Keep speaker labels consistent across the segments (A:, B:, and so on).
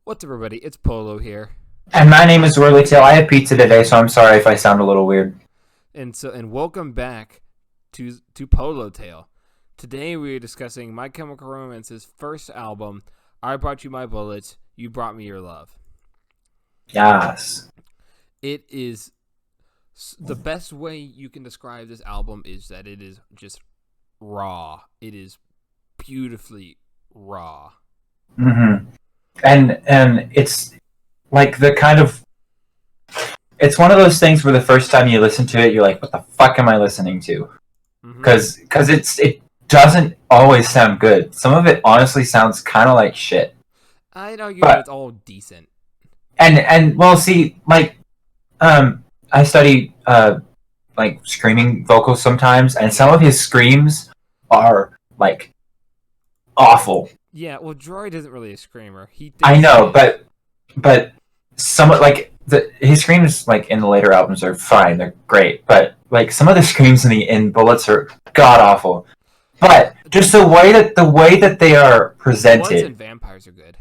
A: What's up, everybody? It's Polo here,
B: And my name is PoloTail. I had pizza today, so I'm sorry if I sound a little weird.
A: and welcome back to PoloTail. Today we are discussing My Chemical Romance's first album. I brought you my bullets. You brought me your love.
B: Yes.
A: It is the best way you can describe this album is that it is just raw. It is beautifully raw.
B: Mm-hmm. And it's like it's one of those things where the first time you listen to it, you're like, "What the fuck am I listening to?"
A: Mm-hmm.
B: Because it doesn't always sound good. Some of it honestly sounds kind of like shit.
A: I'd argue that
B: But
A: it's all decent.
B: and well, see, I study like screaming vocals sometimes, and some of his screams are like awful.
A: Yeah, well, Droid isn't really a screamer. He
B: I
A: thinks he
B: know,
A: is.
B: but somewhat like his screams like in the later albums are fine, they're great, but like some of the screams in Bullets are god awful. But just the way that they are
A: Bloods and
B: presented.
A: vampires are good.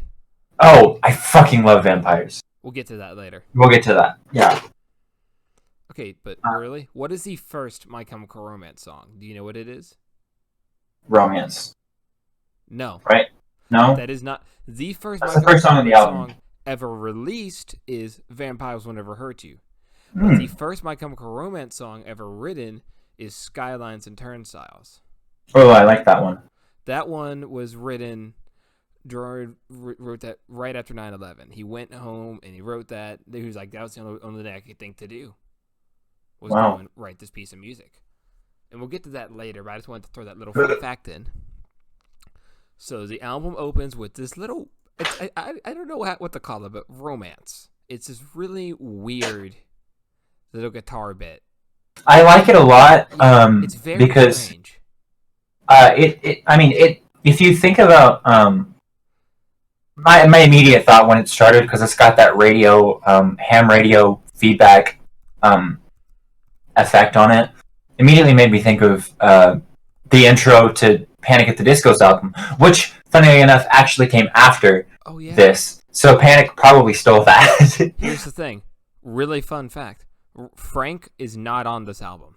B: Oh, I fucking love vampires.
A: We'll get to that later.
B: We'll get to that. Yeah.
A: Okay, but
B: Uh,
A: really, what is the first My Chemical Romance song? Do you know what it is?
B: Romance,
A: No,
B: right? No,
A: that is not the first
B: that's
A: My
B: the first
A: Chemical
B: song on the
A: Romance
B: album.
A: song ever released. Is "Vampires Will Never Hurt You," but the
B: Hmm.
A: first My Chemical Romance song ever written is "Skylines and Turnstiles."
B: Oh, I like that one.
A: That one was written. Gerard wrote that right after 9/11. He went home and he wrote that. He was like, "That was the only thing I could think to do was
B: Wow.
A: write this piece of music." And we'll get to that later, but I just wanted to throw that little fun fact in. So the album opens with this little, I don't know what to call it, but romance. It's this really weird little guitar bit.
B: I like it a lot.
A: It's very
B: Because
A: strange.
B: I mean it. If you think about my immediate thought when it started, because it's got that radio ham radio feedback um effect on it, immediately made me think of the intro to Panic at the Disco's album, which, funny enough, actually came after
A: Oh, yeah?
B: this. So Panic probably stole that.
A: Here's the thing. Really fun fact. Frank is not on this album.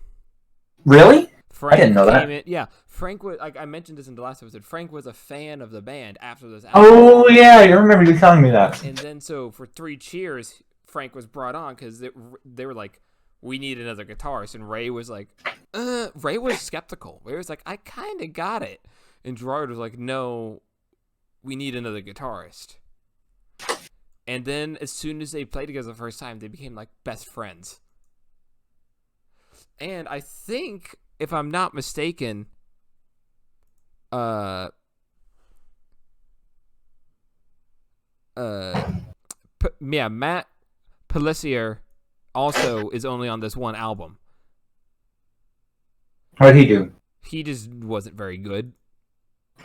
B: Really?
A: Frank
B: didn't know that.
A: came in. Yeah, Frank was, like I mentioned this in the last episode, Frank was a fan of the band after this album.
B: Oh yeah, you remember you telling me that.
A: And then so for 3 Cheers, Frank was brought on because they were like, we need another guitarist. And Ray was like, Ray was skeptical. Ray was like, I kind of got it. And Gerard was like, no, we need another guitarist. And then as soon as they played together the first time, they became like best friends. And I think, if I'm not mistaken, yeah, Matt Pellissier also is only on this one album.
B: What did he do?
A: He just wasn't very good.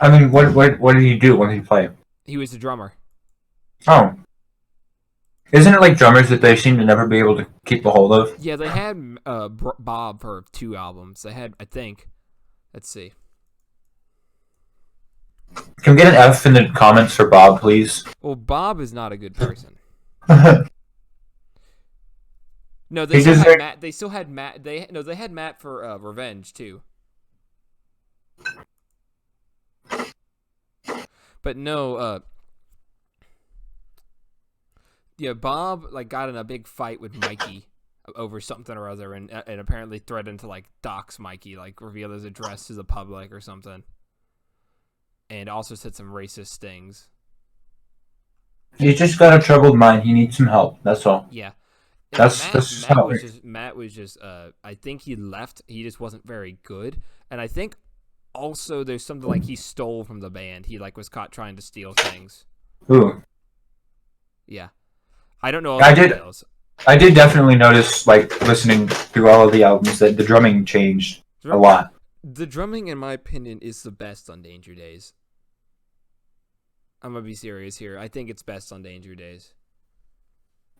B: I mean, what did he do? What did he play?
A: He was the drummer.
B: Oh, isn't it like drummers that they seem to never be able to keep a hold of?
A: Yeah, they had Bob for 2 albums. They had, I think, let's see.
B: Can we get an F in the comments for Bob, please?
A: Well, Bob is not a good person.
B: He
A: No, they still had
B: deserved.
A: Matt. They still had Matt. They had Matt for Revenge too. But no, yeah, Bob like got in a big fight with Mikey over something or other, and apparently threatened to like dox Mikey, like reveal his address to the public or something, and also said some racist things.
B: He's just got a troubled mind. He needs some help. That's all.
A: Yeah.
B: That's just how.
A: Matt was just I think he left. He just wasn't very good, and I think also there's something like he stole from the band. He like was caught trying to steal things.
B: Ooh.
A: Yeah, I don't know all
B: I
A: the
B: did.
A: details.
B: I did definitely notice, like listening through all of the albums, that the drumming changed a lot.
A: The drumming, in my opinion, is the best on Danger Days. I'm gonna be serious here. I think it's best on Danger Days.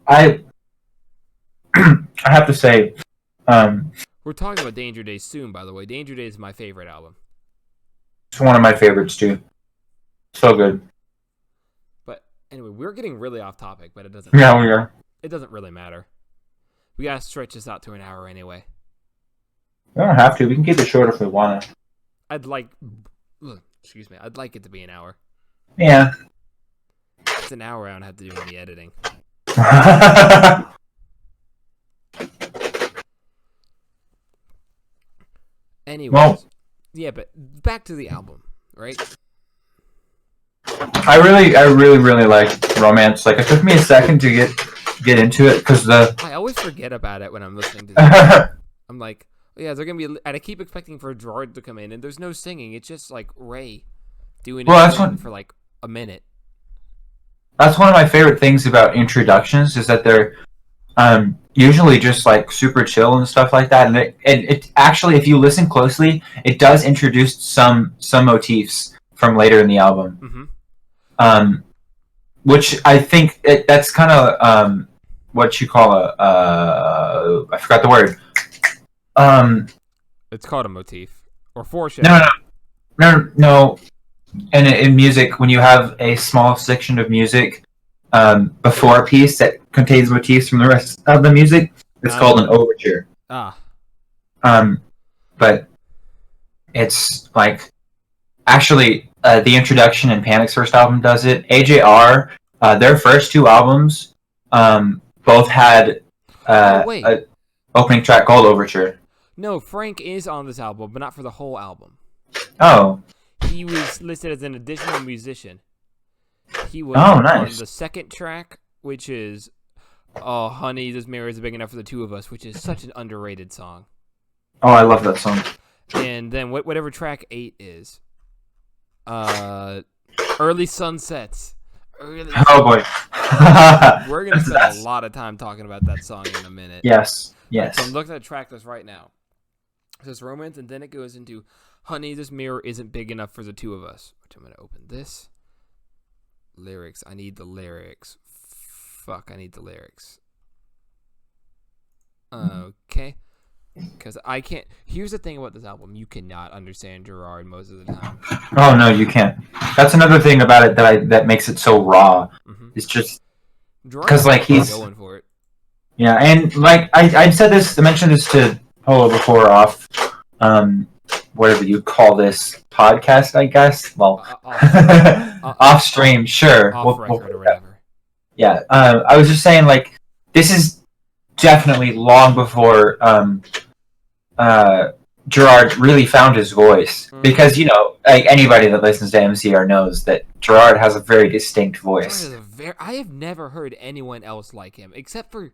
B: I I have to say,
A: We're talking about Danger Days soon, by the way. Danger Days is my favorite album.
B: it's one of my favorites too. So good.
A: But Anyway, we're getting really off topic, but it doesn't.
B: Yeah, we are.
A: It doesn't really matter. We gotta stretch this out to an hour anyway.
B: We don't have to. We can keep it short if we want to.
A: I'd like it to be an hour.
B: Yeah.
A: It's an hour. I don't have to do any editing. Anyways,
B: Well,
A: yeah, but back to the album, right?
B: I really like Romance. Like, it took me a second to get into it because
A: I always forget about it when I'm listening to this. I'm like, oh, yeah, they're gonna be, and I keep expecting for Gerard to come in, and there's no singing. It's just like Ray doing it for like a minute.
B: That's one of my favorite things about introductions is that they're usually just like super chill and stuff like that. And it actually, if you listen closely, it does introduce some motifs from later in the album.
A: Mm-hmm.
B: Which I think that's kind of what you call I forgot the word.
A: It's called a motif or foreshadow.
B: No. And in music, when you have a small section of music before a piece that contains motifs from the rest of the music, it's called an overture. But it's like actually the introduction in Panic's first album does it. AJR, their first two albums, both had an opening track called Overture.
A: No, Frank is on this album, but not for the whole album.
B: Oh.
A: He was listed as an additional musician. He was
B: nice.
A: on the second track, which is "Oh, Honey, This Mirror Is Big Enough for the Two of Us," which is such an underrated song.
B: Oh, I love that song.
A: And then whatever track 8 is, Early Sunsets.
B: Oh boy.
A: We're gonna spend a lot of time talking about that song in a minute.
B: Yes.
A: So I'm looking at the track list right now. It says Romance, and then it goes into Honey, This Mirror Isn't Big Enough for the Two of Us. Which I'm gonna open this. Lyrics. I need the lyrics. Fuck, I need the lyrics. Okay. Because I can't. Here's the thing about this album: you cannot understand Gerard most of the time.
B: Oh no, you can't. That's another thing about it that makes it so raw.
A: Mm-hmm.
B: It's just
A: because
B: like he's
A: going for it.
B: Yeah, and like I said this, I mentioned this to Polo before off, whatever you call this podcast, I guess. Well, off stream, sure.
A: Off record or whatever.
B: Yeah, I was just saying, like, this is definitely long before Gerard really found his voice, because like anybody that listens to MCR knows that Gerard has a very distinct voice.
A: I have never heard anyone else like him except for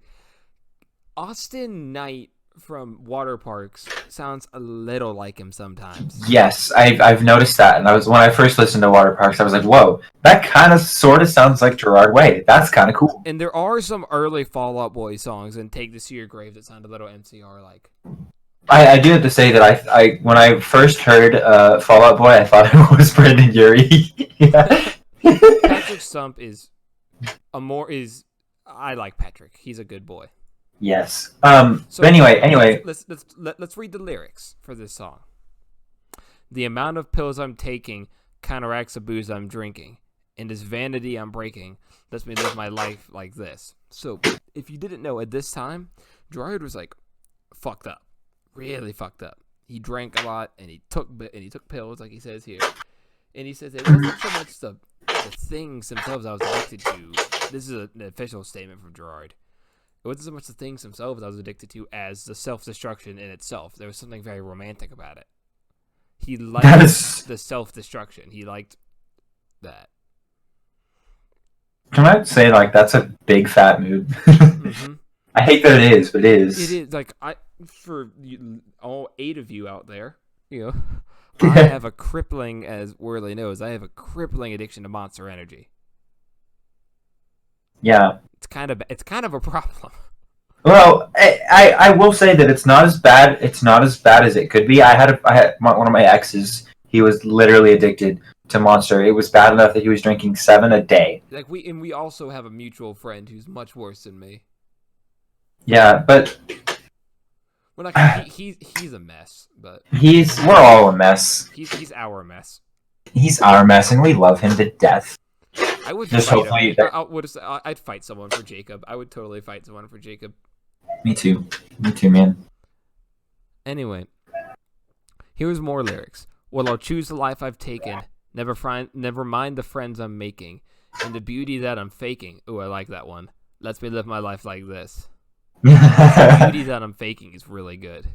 A: Austin Knight from Water Parks. Sounds a little like him sometimes.
B: Yes, I've noticed that, and when I first listened to Water Parks, I was like, whoa, that kind of sort of sounds like Gerard Way. That's kind of cool.
A: And there are some early Fall Out Boy songs and Take This to Your Grave that sound a little MCR like.
B: I do have to say that I when I first heard Fall Out Boy, I thought it was Brendan Urie.
A: Patrick Stump I like Patrick. He's a good boy.
B: Yes. So anyway.
A: Let's read the lyrics for this song. The amount of pills I'm taking counteracts the booze I'm drinking, and this vanity I'm breaking lets me live my life like this. So, if you didn't know, at this time, Gerard was like fucked up, really fucked up. He drank a lot, and he took pills, like he says here, and he says it wasn't so much the things themselves I was addicted to. This is an official statement from Gerard. It wasn't so much the things themselves I was addicted to as the self-destruction in itself. There was something very romantic about it. He liked the self-destruction. He liked that.
B: Can I say, like, that's a big fat mood? Mm-hmm. I hate that it is, but it is.
A: It is. Like, for all 8 of you out there, I have a crippling, as Worley knows, I have a crippling addiction to Monster Energy.
B: Yeah.
A: It's kind of a problem.
B: Well, I will say that it's not as bad. It's not as bad as it could be. I had one of my exes. He was literally addicted to Monster. It was bad enough that he was drinking 7 a day.
A: Like we also have a mutual friend who's much worse than me.
B: Yeah, but
A: he's a mess. But
B: we're all a mess.
A: He's our mess.
B: He's our mess, and we love him to death.
A: I would
B: Just
A: fight
B: hopefully
A: him.
B: that-
A: I'd fight someone for Jacob. I would totally fight someone for Jacob.
B: Me too, man.
A: Anyway, here's more lyrics. Well, I'll choose the life I've taken. Never mind the friends I'm making, and the beauty that I'm faking. Ooh, I like that one. Lets me live my life like this. The beauty that I'm faking is really good.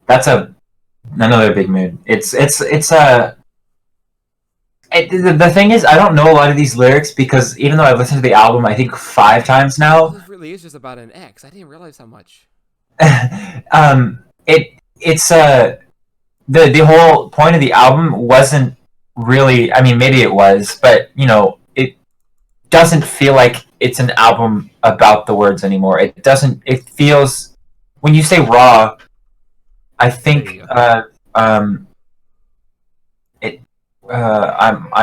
B: That's another big mood. The thing is, I don't know a lot of these lyrics because even though I've listened to the album, I think 5 times now.
A: This really is just about an ex. I didn't realize how much.
B: It's the whole point of the album wasn't really. I mean, maybe it was, but it doesn't feel like it's an album about the words anymore. It doesn't. It feels when you say raw, I think I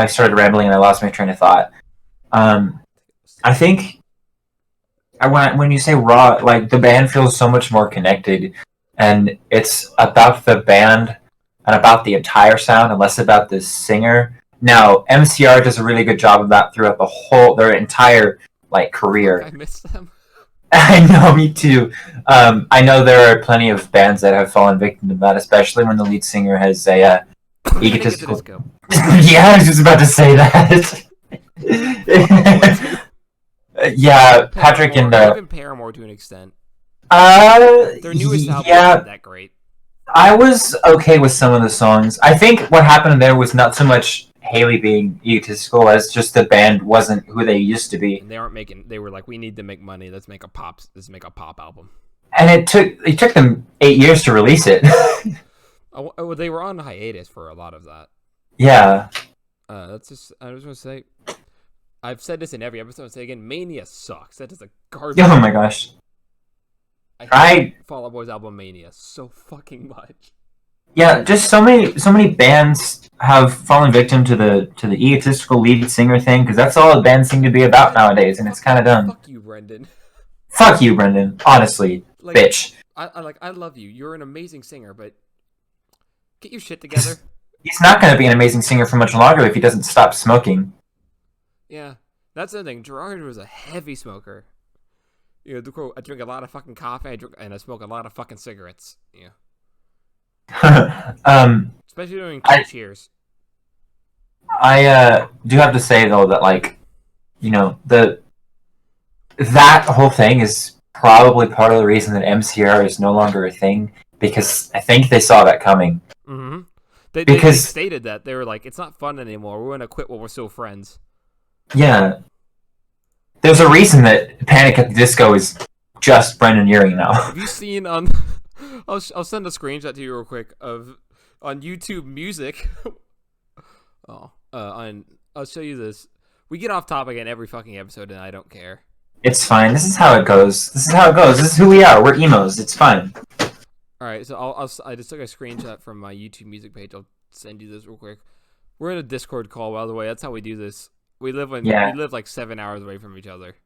B: started rambling and I lost my train of thought. I think when you say raw, like the band feels so much more connected, and it's about the band and about the entire sound, and less about the singer. Now, MCR does a really good job of that throughout their entire career.
A: I miss them.
B: I know, me too. I know there are plenty of bands that have fallen victim to that, especially when the lead singer has a egotistical. Yeah, I was just about to say that. Yeah, Patrick and
A: even Paramore to an extent. Their newest album isn't that great.
B: I was okay with some of the songs. I think what happened there was not so much Haley being egotistical as just the band wasn't who they used to be.
A: And they were like, we need to make money. Let's make a pop album.
B: And it took them 8 years to release it.
A: Oh, they were on hiatus for a lot of that.
B: Yeah.
A: I just want to say, I've said this in every episode. I'll say again, Mania sucks. That is a garbage.
B: Oh my gosh.
A: I hate Fall Out Boy's album Mania so fucking much.
B: Yeah, just so many bands have fallen victim to the egotistical lead singer thing, because that's all the bands seem to be about nowadays, and it's kind of dumb.
A: Fuck you, Brendan.
B: Fuck you, Brendan. Honestly, bitch.
A: I love you. You're an amazing singer, but get your shit together.
B: He's not going to be an amazing singer for much longer if he doesn't stop smoking.
A: Yeah, that's the thing. Gerard was a heavy smoker. The quote, I drink a lot of fucking coffee, and I smoke a lot of fucking cigarettes. Yeah. Especially during Cheers.
B: I do have to say though that that whole thing is probably part of the reason that MCR is no longer a thing, because I think they saw that coming.
A: Mm-hmm. They stated that they were like, it's not fun anymore. We're gonna quit while we're still friends.
B: Yeah. There's a reason that Panic at the Disco is just Brendan Urie now.
A: Have you seen on? I'll send a screenshot to you real quick of on YouTube Music. I'll show you this. We get off topic in every fucking episode, and I don't care.
B: It's fine. This is how it goes. This is who we are. We're emos. It's fine.
A: All right, so I just took a screenshot from my YouTube Music page. I'll send you this real quick. We're in a Discord call, by the way. That's how we do this. We live like 7 hours away from each other.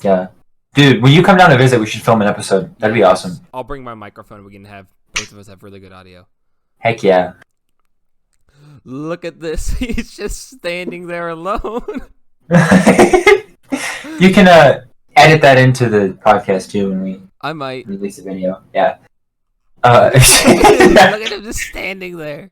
B: Yeah. Dude, when you come down to visit, we should film an episode. That'd be awesome.
A: I'll bring my microphone. We can have both of us have really good audio.
B: Heck yeah.
A: Look at this. He's just standing there alone.
B: You can edit that into the podcast too when we release a video. Yeah.
A: Look at him just standing there.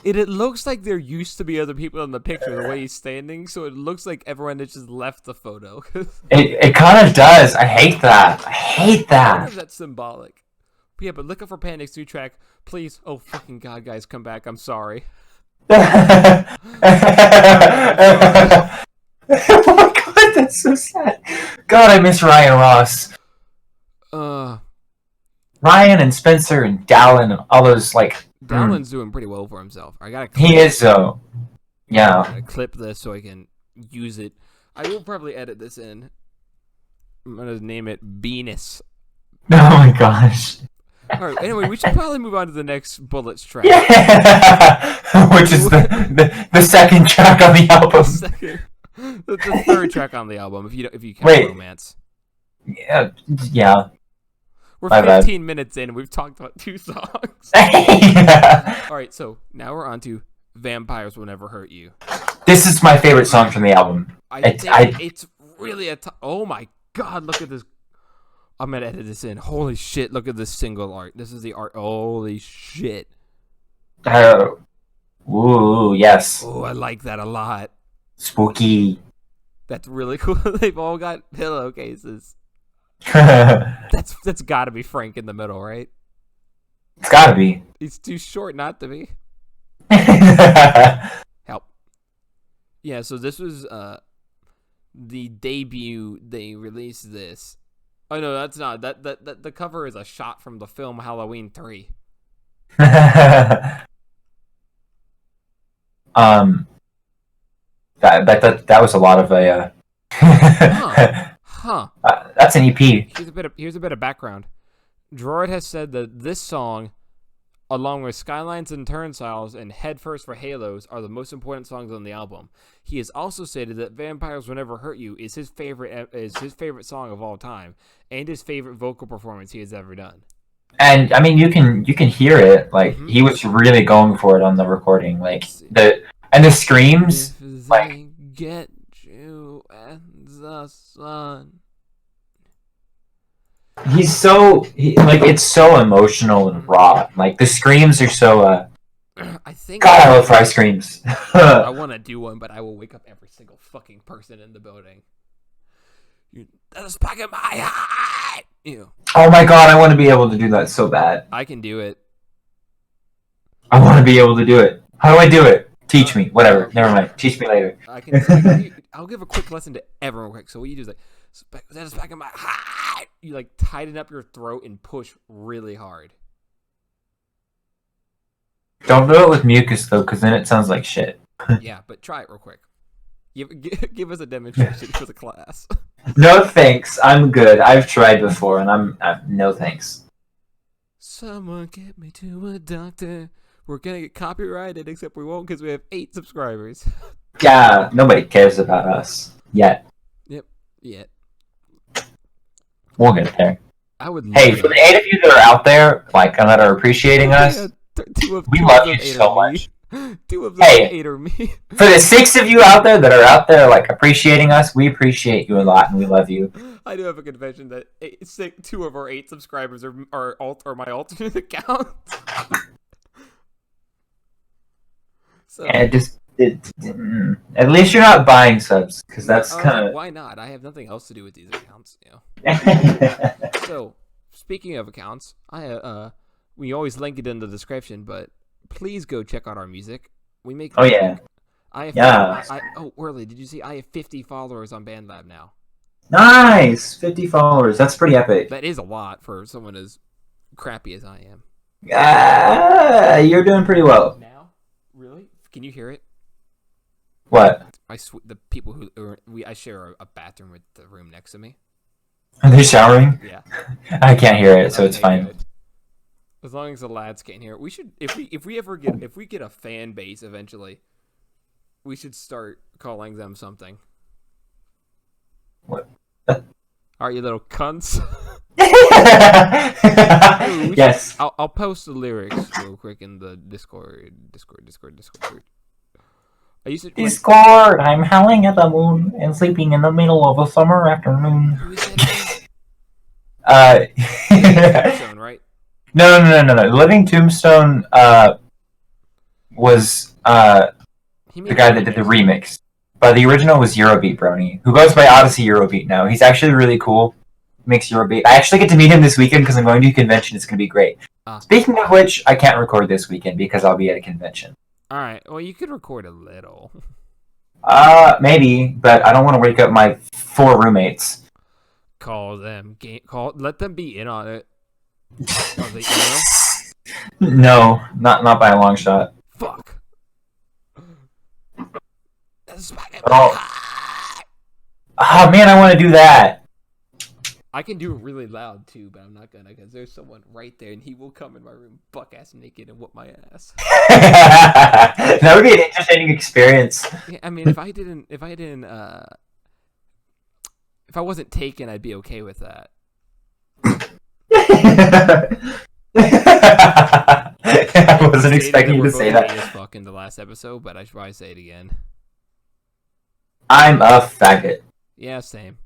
A: It looks like there used to be other people in the picture the way he's standing, so it looks like everyone has just left the photo.
B: It kind of does. I hate that.
A: I wonder if that's symbolic. But yeah, but look up for Panic's new track. Please. Oh, fucking God, guys, come back. I'm sorry.
B: Oh my God, that's so sad. God, I miss Ryan Ross. Ryan and Spencer and Dallin and all those,
A: Dallin's doing pretty well for himself.
B: He is, though. Yeah.
A: I'm gonna clip this so I can use it. I will probably edit this in. I'm gonna name it Venus.
B: Oh my gosh.
A: Alright, anyway, we should probably move on to the next Bullets track.
B: Yeah! Which is the second track on the album.
A: The third track on the album, if you count Romance.
B: Yeah.
A: We're 15 minutes in, we've talked about 2 songs.
B: Yeah.
A: Alright, so now we're on to Vampires Will Never Hurt You.
B: This is my favorite song from the album.
A: It's really oh my god, look at this. I'm gonna edit this in. Holy shit, look at this single art. This is the art. Holy shit.
B: Ooh, yes.
A: Oh, I like that a lot.
B: Spooky.
A: That's really cool. They've all got pillowcases.
B: It's
A: That's gotta be Frank in the middle, right?
B: gotta be.
A: He's too short not to be. Help. Yeah, so this was the debut. They released this. Oh no, that's not. That the cover is a shot from the film Halloween 3.
B: That was a lot of a.
A: Huh.
B: That's an EP.
A: Here's a bit of background. Droid has said that this song, along with Skylines and Turnstiles and Headfirst for Halos, are the most important songs on the album. He has also stated that Vampires Will Never Hurt You is his favorite song of all time, and his favorite vocal performance he has ever done.
B: And I mean, you can hear it. Like he was really going for it on the recording. Like the screams.
A: If
B: like
A: they get you and the sun.
B: He's so it's so emotional and raw. Like the screams are so.
A: I think.
B: God, I love fry screams.
A: I want to do one, but I will wake up every single fucking person in the building. That's fucking my heart. You.
B: Oh my god, I want to be able to do that so bad.
A: I can do it.
B: I want to be able to do it. How do I do it? Teach me. Whatever. Never mind. Teach me later.
A: I'll give a quick lesson to everyone quick. So what you do is like, that's back in my heart. You like tighten up your throat and push really hard.
B: Don't do it with mucus though, because then it sounds like shit.
A: Yeah, but try it real quick. Give us a demonstration for the class.
B: No thanks. I'm good. I've tried before, and I'm no thanks.
A: Someone get me to a doctor. We're gonna get copyrighted, except we won't because we have 8 subscribers.
B: Yeah, nobody cares about us yet.
A: Yet.
B: We'll get there.
A: I would.
B: Hey, for the 8 of you that are out there, like that are appreciating us, we love you so much.
A: 2 of them 8 are me.
B: For the 6 of you out there that are out there like appreciating us, we appreciate you a lot and we love you.
A: I do have a confession that 2 of our 8 subscribers are my alternate account. So
B: And at least you're not buying subs, because that's kind of.
A: Why not? I have nothing else to do with these accounts. So, speaking of accounts, we always link it in the description, but please go check out our music. We make.
B: Oh yeah.
A: Worley, did you see? I have 50 followers on BandLab now.
B: Nice, 50 followers. That's pretty epic.
A: That is a lot for someone as crappy as I am.
B: You're doing pretty well.
A: Now, really? Can you hear it?
B: What?
A: The people I share a bathroom with the room next to me.
B: Are they showering?
A: Yeah.
B: I can't hear it, so it's fine.
A: Good. As long as the lads can't hear it, we should. If we get a fan base eventually, we should start calling them something.
B: What?
A: Are you little cunts?
B: Yes.
A: I'll post the lyrics real quick in the Discord. I used to
B: Discord. I'm howling at the moon and sleeping in the middle of a summer afternoon.
A: Who is that? Tombstone, right?
B: No. Living Tombstone was the guy that did the remix. But the original was Eurobeat Brony, who goes by Odyssey Eurobeat now. He's actually really cool. Makes Eurobeat. I actually get to meet him this weekend because I'm going to a convention. It's going to be great. Speaking of which, I can't record this weekend because I'll be at a convention.
A: Alright, well, you could record a little.
B: Maybe, but I don't want to wake up my 4 roommates.
A: Let them be in on it.
B: No, not by a long shot.
A: Fuck.
B: Oh man, I want to do that.
A: I can do it really loud too, but I'm not gonna because there's someone right there, and he will come in my room buck ass naked and whoop my ass.
B: That would be an interesting experience.
A: Yeah, I mean, if I wasn't taken, I'd be okay with that.
B: I wasn't
A: Stated
B: expecting you
A: we're
B: to say
A: both gay as
B: that.
A: fuck in the last episode, but I should probably say it again.
B: I'm a faggot.
A: Yeah, same.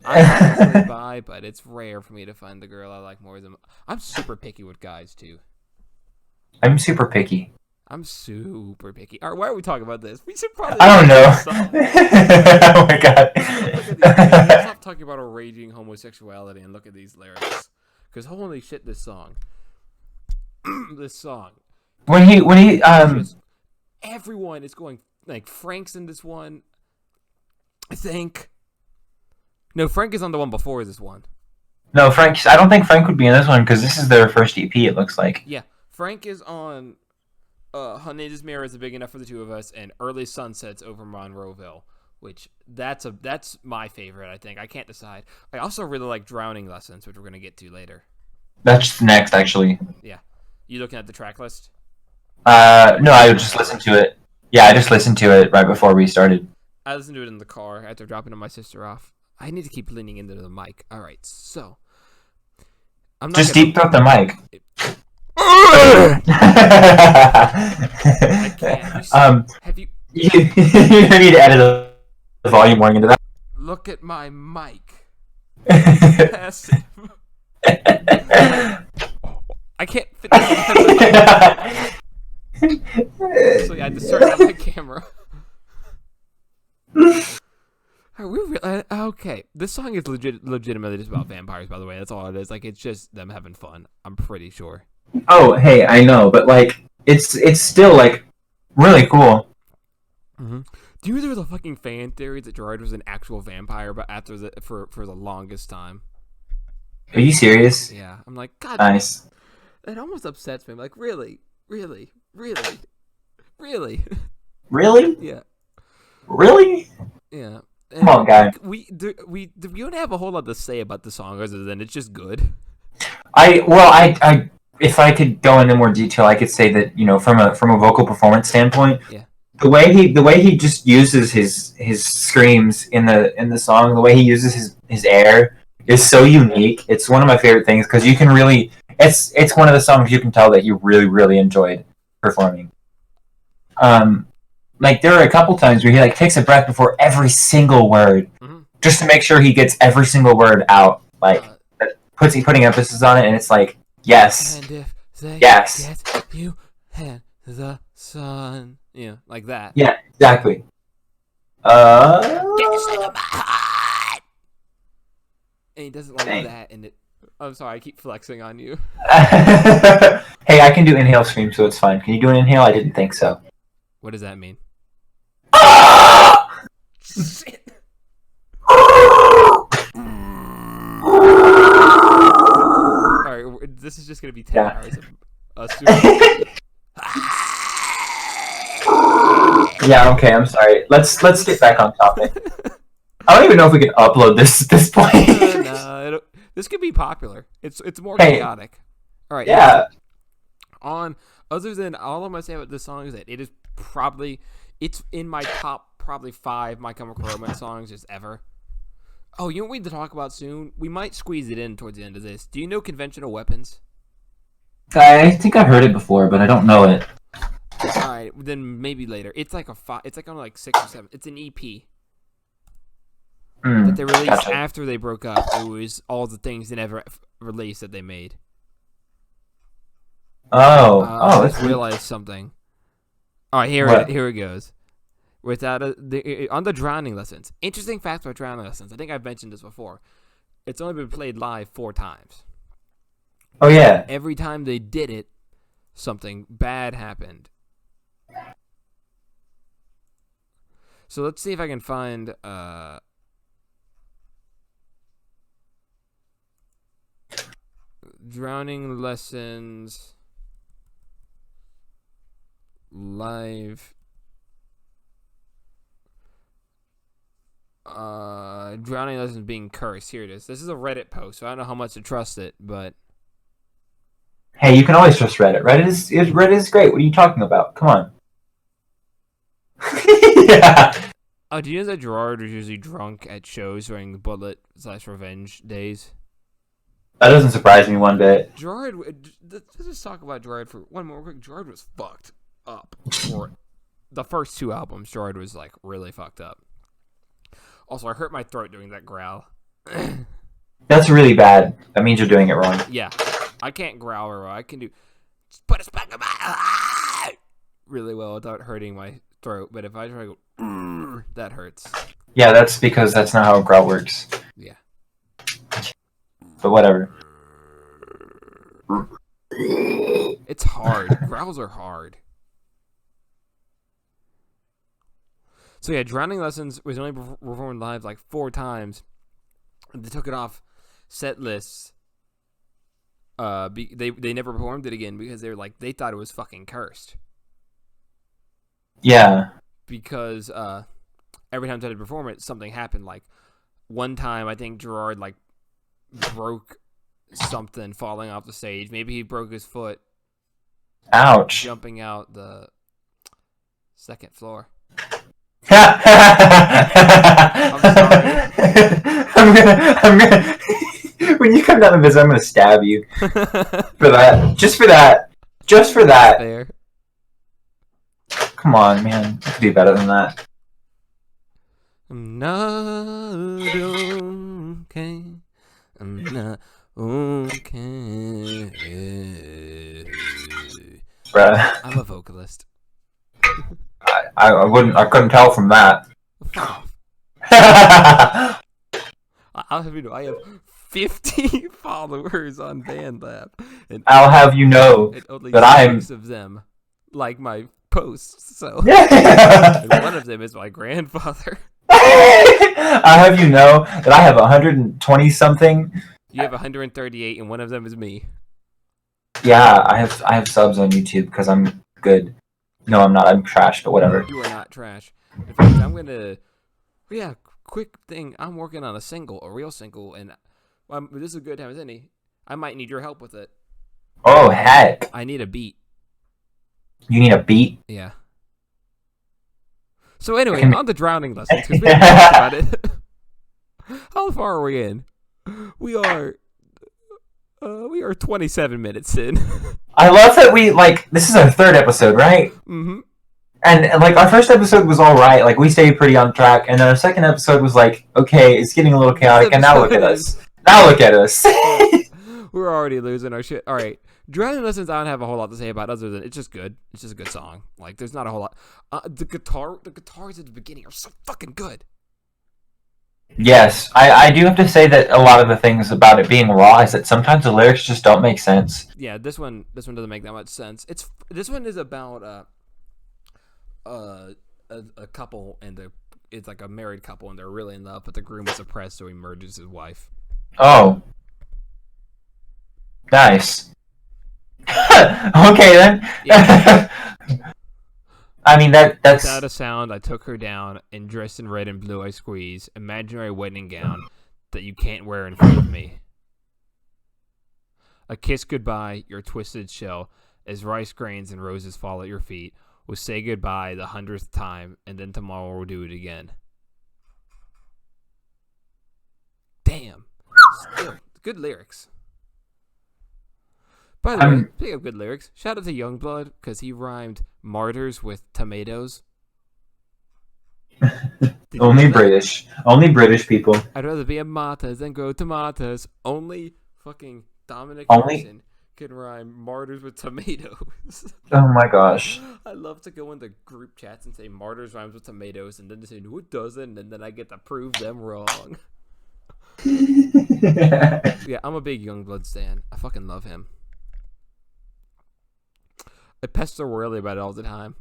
A: I'm honestly bi, but it's rare for me to find the girl I like more than. I'm super picky with guys too.
B: I'm super picky.
A: I'm super picky. All right, why are we talking about this? We should probably.
B: I don't know.
A: Stop.
B: Oh my god.
A: Look at these. Let's stop talking about our raging homosexuality and look at these lyrics. Because holy shit, this song. This song.
B: When he
A: Just, everyone is going like Frank's in this one. I think. No, Frank is on the one before this one.
B: No, Frank. I don't think Frank would be in this one because this is their first EP. It looks like.
A: Yeah, Frank is on. Honey's Mirror is big enough for the two of us, and Early Sunsets over Monroeville, which that's my favorite. I think I can't decide. I also really like Drowning Lessons, which we're gonna get to later.
B: That's next, actually.
A: Yeah, you looking at the track list?
B: No, I just listened to it. Yeah, I just listened to it right before we started.
A: I listened to it in the car after dropping my sister off. I need to keep leaning into the mic. All right, so I'm not
B: Just
A: gonna...
B: deep throat the mic.
A: I can't. Have you
B: You need to edit the volume warning into that.
A: look at my mic? Passive. I can't fit this. So yeah, I had to start on my camera. Are we okay? This song is legitimately just about vampires, by the way. That's all it is. Like, it's just them having fun. I'm pretty sure.
B: Oh, hey, I know, but like, it's still like really cool.
A: Mm-hmm. Do you know there was a fucking fan theory that Gerard was an actual vampire, but for the longest time?
B: Are you serious?
A: Yeah, I'm like, God.
B: Nice.
A: It almost upsets me. I'm like, really, really, really, really.
B: Really?
A: Yeah.
B: Really?
A: Yeah.
B: Come on, guy.
A: We don't have a whole lot to say about the song other than it's just good.
B: I if I could go into more detail, I could say that, you know, from a vocal performance standpoint,
A: Yeah.
B: the way he just uses his screams in the song, the way he uses his air is so unique. It's one of my favorite things because you can really it's one of the songs you can tell that you really enjoyed performing. Like there are a couple times where he like takes a breath before every single word, just to make sure he gets every single word out. Like putting emphasis on it, and it's like yes,
A: and if they
B: yes,
A: get you and the sun, yeah, like that.
B: Yeah, exactly.
A: Get this nigga behind. And he doesn't like that, and it. I'm sorry, I keep flexing on you.
B: Hey, I can do inhale scream, so it's fine. Can you do an inhale? I didn't think so.
A: What does that mean? Shit. Alright, this is just gonna be 10 hours of us doing.
B: Yeah, okay, I'm sorry. Let's get back on topic. I don't even know if we can upload this at this point.
A: No, this could be popular. It's more chaotic. All right.
B: Yeah.
A: Other than all I'm gonna say about this song is that it's in my top probably 5 My Chemical Romance songs just ever. Oh, you know what we need to talk about soon? We might squeeze it in towards the end of this. Do you know Conventional Weapons?
B: I think I heard it before, but I don't know it.
A: All right, then maybe later. It's like it's like on like 6 or 7. It's an EP that they released after they broke up. It was all the things they never released that they made.
B: I
A: just realized something. All right, here it goes. On the Drowning Lessons. Interesting fact about Drowning Lessons. I think I've mentioned this before. It's only been played live 4 times.
B: Oh yeah.
A: Every time they did it, something bad happened. So let's see if I can find Drowning Lessons live. Drowning Lessons being cursed. Here it is. This is a Reddit post, so I don't know how much to trust it, but
B: hey, you can always trust Reddit. Reddit is great. What are you talking about? Come on. Yeah.
A: Oh, do you know that Gerard was usually drunk at shows during the Bullet/Revenge days?
B: That doesn't surprise me one bit.
A: Gerard, let's just talk about Gerard for one more quick. Gerard was fucked up for the first 2 albums. Gerard was like really fucked up. Also, I hurt my throat doing that growl.
B: That's really bad. That means you're doing it wrong.
A: Yeah, I can't growl or I can do. Just put a speck in my really well without hurting my throat. But if I try to go, that hurts.
B: Yeah, that's because that's not how a growl works.
A: Yeah.
B: But whatever.
A: It's hard. Growls are hard. So yeah, Drowning Lessons was only performed live like 4 times. They took it off set lists. They never performed it again because they thought it was fucking cursed.
B: Yeah.
A: Because every time they tried to perform it, something happened. Like one time, I think Gerard like broke something falling off the stage. Maybe he broke his foot.
B: Ouch.
A: Jumping out the 2nd floor.
B: I'm gonna when you come down the visit, I'm gonna stab you for that. Just for that.
A: Fair.
B: Come on, man. You could do better than that.
A: I'm not okay. I'm not okay.
B: Bruh.
A: I'm a vocalist.
B: I couldn't tell from that.
A: Fuck off. I'll have you know, I have 50 followers on BandLab, and
B: I'll have you know
A: only
B: that I'm
A: 6 of them like my posts. So
B: Yeah.
A: and one of them is my grandfather.
B: I'll have you know that I have 120 something.
A: You have 138, and one of them is me.
B: Yeah, I have subs on YouTube because I'm good. No, I'm not. I'm trash, but whatever.
A: You are not trash. In fact, I'm gonna. Yeah, quick thing. I'm working on a real single, and this is a good time as any. I might need your help with it.
B: Oh heck!
A: I need a beat.
B: You need a beat?
A: Yeah. So anyway, on the Drowning Lessons, because we haven't talked about it. How far are we in? We are 27 minutes in.
B: I love that this is our 3rd episode, right?
A: Mm-hmm.
B: And like our first episode was all right, like we stayed pretty on track, and then our 2nd episode was like, okay, it's getting a little chaotic, and now look at us.
A: We're already losing our shit. All right, Drowning Lessons. I don't have a whole lot to say about, other than it's just good. It's just a good song. Like there's not a whole lot. The guitars at the beginning are so fucking good.
B: Yes, I do have to say that a lot of the things about it being raw is that sometimes the lyrics just don't make sense.
A: Yeah, this one doesn't make that much sense. This one is about a couple, and it's like a married couple, and they're really in love, but the groom is suppressed, so he murders his wife.
B: Oh, nice. Okay then.
A: Yeah.
B: I mean that's
A: Without a sound, I took her down, and dressed in red and blue I squeeze, imaginary wedding gown that you can't wear in front of me. A kiss goodbye, your twisted shell, as rice grains and roses fall at your feet. We'll say goodbye the 100th time, and then tomorrow we'll do it again. Damn. Still, good lyrics. By the way, speaking of good lyrics, shout out to Youngblood, because he rhymed martyrs with tomatoes.
B: only British people.
A: I'd rather be a martyrs than grow tomatoes. Only fucking Dominic
B: Only?
A: Carson can rhyme martyrs with tomatoes.
B: Oh my gosh.
A: I love to go into group chats and say martyrs rhymes with tomatoes, and then they say who doesn't, and then I get to prove them wrong. Yeah, I'm a big Youngblood stan. I fucking love him. I pester Worley about it all the time.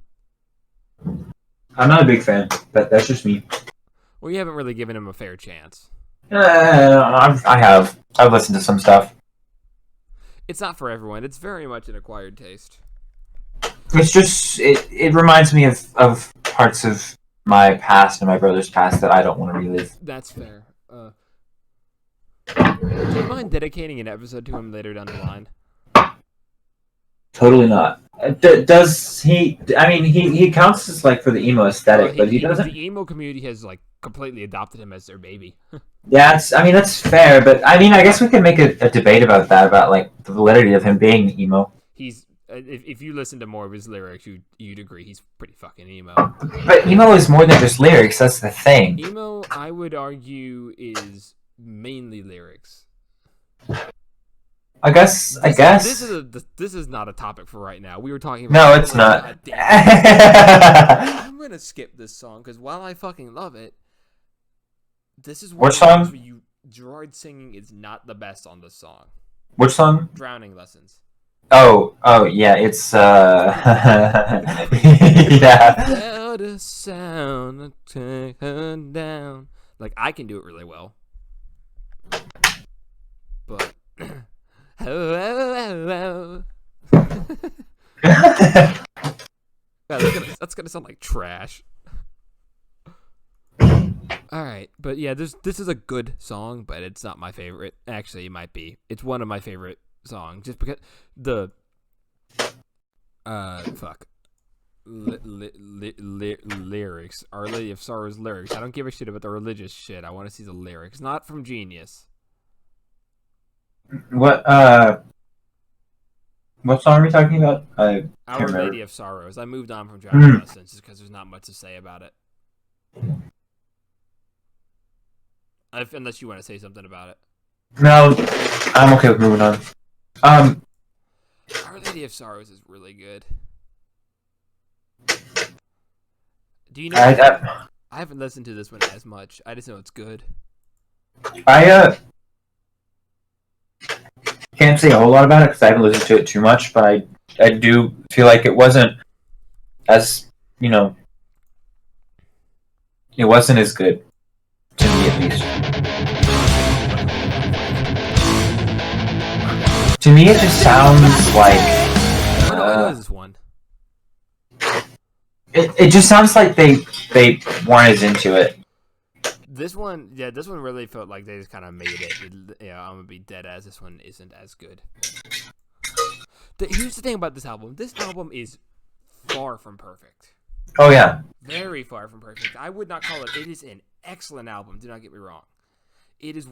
B: I'm not a big fan, but that's just me.
A: Well, you haven't really given him a fair chance.
B: I have. I've listened to some stuff.
A: It's not for everyone. It's very much an acquired taste.
B: It's just it reminds me of parts of my past and my brother's past that I don't want to relive.
A: That's fair. Do you mind dedicating an episode to him later down the line?
B: Totally not. Does he? I mean, he counts as like for the emo aesthetic, but he doesn't.
A: The emo community has like completely adopted him as their baby.
B: Yeah, I mean that's fair, but I mean I guess we could make a debate about that, about like the validity of him being emo.
A: He's if you listen to more of his lyrics, you'd agree he's pretty fucking emo.
B: But emo is more than just lyrics. That's the thing.
A: Emo, I would argue, is mainly lyrics.
B: I guess.
A: This is not a topic for right now. We were talking
B: No,
A: about.
B: it's not.
A: I'm gonna skip this song because while I fucking love it, this is
B: What song?
A: Gerard singing is not the best on the song.
B: Which song?
A: Drowning Lessons.
B: Oh, yeah, it's yeah.
A: Without a sound, take her down. Like I can do it really well, but that's gonna sound like trash. All right, but yeah, this is a good song, but it's not my favorite. Actually, it might be. It's one of my favorite songs, just because the lyrics, Our Lady of Sorrows lyrics. I don't give a shit about the religious shit. I want to see the lyrics, not from Genius.
B: What song are we talking about?
A: Our Lady of Sorrows. I moved on from Driving Lessons just because there's not much to say about it. Unless you want to say something about it.
B: No, I'm okay with moving on.
A: Our Lady of Sorrows is really good. Do you know? I haven't listened to this one as much. I just know it's good.
B: I can't say a whole lot about it because I haven't listened to it too much, but I do feel like it wasn't as, you know, it wasn't as good to me at least. To me, it just sounds like.
A: What is this one?
B: It just sounds like they weren't as into it.
A: This one really felt like they just kind of made it. Yeah, I'm gonna be dead ass. This one isn't as good. Here's the thing about this album. This album is far from perfect.
B: Oh yeah,
A: very far from perfect. I would not call it. It is an excellent album. Do not get me wrong. It is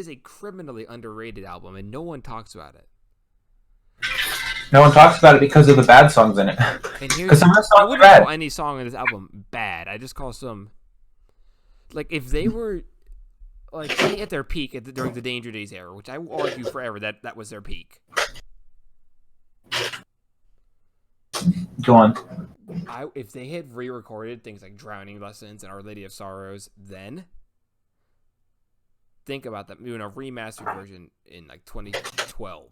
A: a criminally underrated album, and no one talks about it.
B: No one talks about it because of the bad songs in it. Because some of the songs
A: I wouldn't call any song in this album bad. I just call some. Like, if they were, like, say at their peak during the Danger Days era, which I will argue forever that was their peak.
B: Go on.
A: If they had re-recorded things like Drowning Lessons and Our Lady of Sorrows, then think about them doing a remastered version in, like, 2012.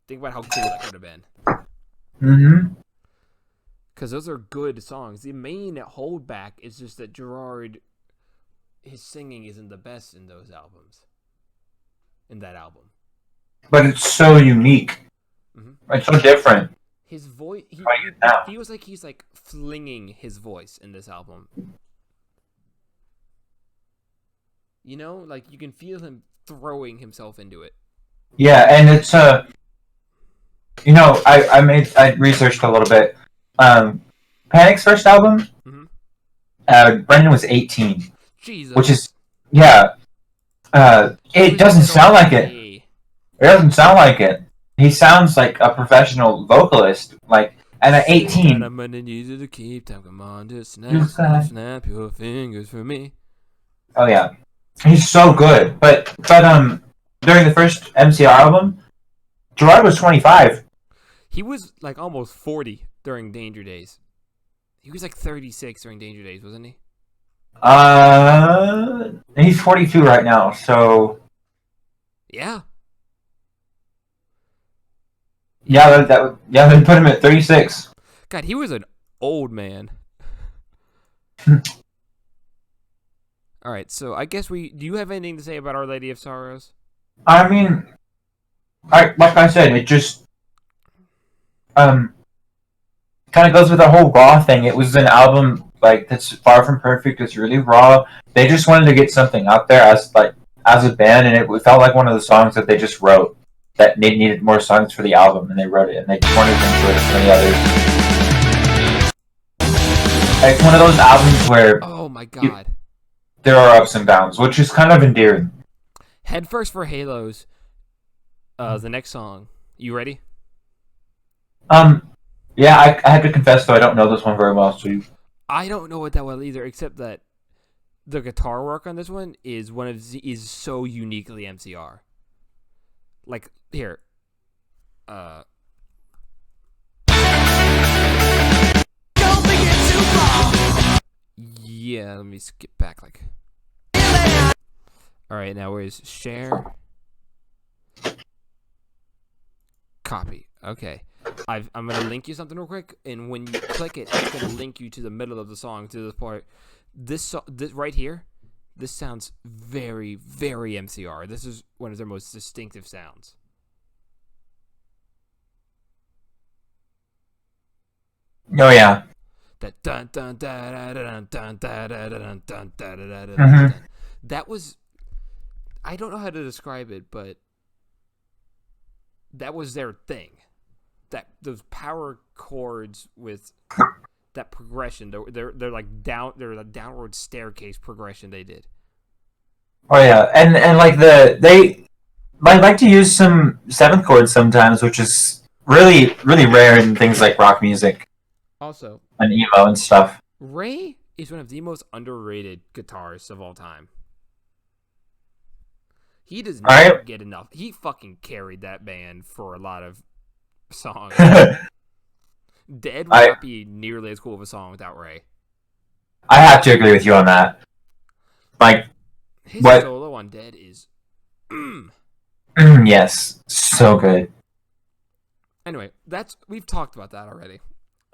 A: Think about how cool that could have been.
B: Mm-hmm.
A: Because those are good songs. The main holdback is just that Gerard, his singing isn't the best in those albums. In that album.
B: But it's so unique. Mm-hmm. It's so different.
A: His voice, he feels like he's like flinging his voice in this album. You know, like you can feel him throwing himself into it.
B: Yeah, and it's you know, I researched a little bit. Panic's first album, Brendan was 18.
A: Jesus.
B: Which is, yeah. It doesn't sound like it. It doesn't sound like it. He sounds like a professional vocalist. Like, and at 18.
A: I'm gonna need you to keep time. Come on, just snap your fingers for me.
B: Oh yeah, he's so good. But during the first MCR album, Gerard was 25.
A: He was like almost 40 during Danger Days. He was like 36 during Danger Days, wasn't he?
B: He's 42 right now, so
A: yeah.
B: Yeah, they put him at 36.
A: God, he was an old man. All right, so I guess do you have anything to say about Our Lady of Sorrows?
B: I mean, like I said, it just kind of goes with the whole raw thing. It was an album like that's far from perfect. It's really raw. They just wanted to get something out there as a band, and it felt like one of the songs that they just wrote. that they needed more songs for the album, and they wrote it, and they weren't as into it as many others. It's one of those albums where
A: Oh my god.
B: there are ups and downs, which is kind of endearing.
A: Head First for Halos. The next song. You ready?
B: Yeah, I have to confess though I don't know this one very well. So
A: I don't know it that well either, except that the guitar work on this one is is so uniquely MCR. Like here, Don't think it's too far. Yeah, let me skip back. Like, all right, now where's share? Copy. Okay. I'm gonna link you something real quick, and when you click it, it's gonna link you to the middle of the song, to this part. This right here, this sounds very, very MCR. This is one of their most distinctive sounds.
B: Oh yeah.
A: That dun dun dun dun dun dun dun dun dun
B: Mhm.
A: dun. That was, I don't know how to describe it, but that was their thing. That those power chords with that progression, they're like they're a downward staircase progression they did.
B: Oh yeah, and like they like to use some seventh chords sometimes, which is really rare in things like rock music
A: Also,
B: and emo and stuff.
A: Ray is one of the most underrated guitarists of all time. He does not get enough. He fucking carried that band for a lot of songs. Dead would not be nearly as cool of a song without Ray.
B: I have to agree with you on that. Like,
A: his solo on Dead is
B: yes, so good.
A: Anyway, we've talked about that already.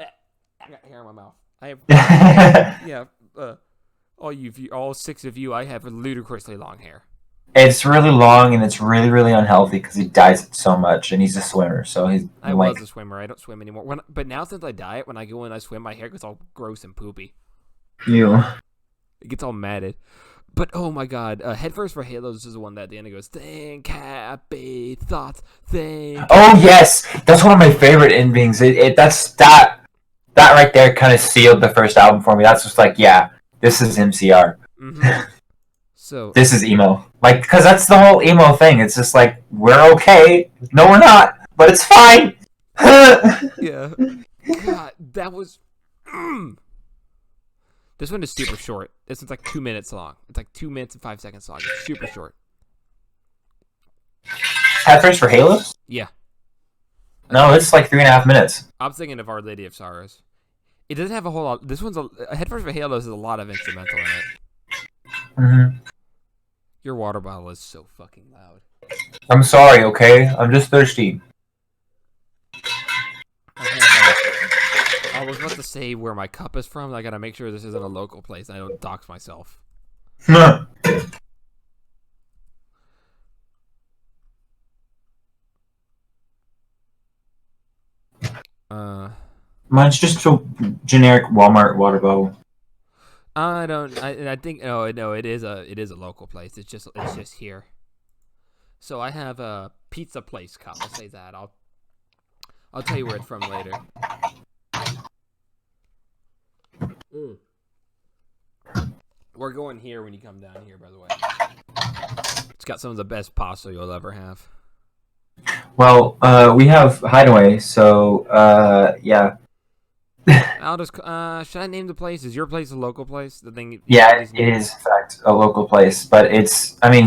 A: I got hair in my mouth. I have all 6 of you, I have ludicrously long hair.
B: It's really long and it's really unhealthy because he dyes it so much, and he's a swimmer, so I
A: was a swimmer. I don't swim anymore. But now since I dye it, when I go and I swim, my hair gets all gross and poopy.
B: Ew.
A: It gets all matted. But oh my god, Head First for Halos is the one that at the end it goes, think happy thoughts, think.
B: Oh yes, that's one of my favorite endings. That right there kind of sealed the first album for me. That's just like, yeah, this is MCR.
A: Mm-hmm. So
B: this is emo, like, because that's the whole emo thing. It's just like, we're okay. No, we're not, but it's fine.
A: Yeah. God, that was. This one is super short. This one's like 2 minutes long. It's like 2 minutes and 5 seconds long. It's super short.
B: Head First for Halos?
A: Yeah.
B: No, it's like 3.5 minutes.
A: I'm thinking of Our Lady of Sorrows. It doesn't have a whole lot. This one's Head First for Halos has a lot of instrumental in it.
B: Mm-hmm.
A: Your water bottle is so fucking loud.
B: I'm sorry, okay? I'm just thirsty.
A: I was about to say where my cup is from. I gotta make sure this isn't a local place. I don't dox myself.
B: Mine's just a generic Walmart water bottle.
A: I think no, it is a local place. It's just here. So I have a pizza place cup. I'll say that. I'll tell you where it's from later. We're going here when you come down here, by the way. It's got some of the best pasta you'll ever have.
B: Well, we have Hideaway, so yeah.
A: I'll just should I name the place? Is your place a local place? The thing.
B: Yeah, it is in fact a local place, but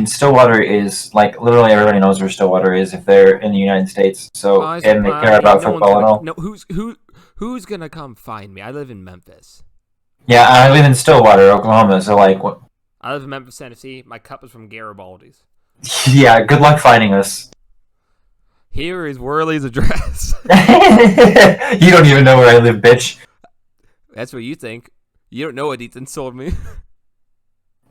B: Stillwater is like literally everybody knows where Stillwater is if they're in the United States. So and they care about football and all.
A: No, who's gonna come find me? I live in Memphis.
B: Yeah, I live in Stillwater, Oklahoma. So like, what?
A: I live in Memphis, Tennessee. My cup is from Garibaldi's.
B: Yeah, good luck finding us.
A: Here is Worley's address.
B: You don't even know where I live, bitch.
A: That's what you think. You don't know what Ethan sold me.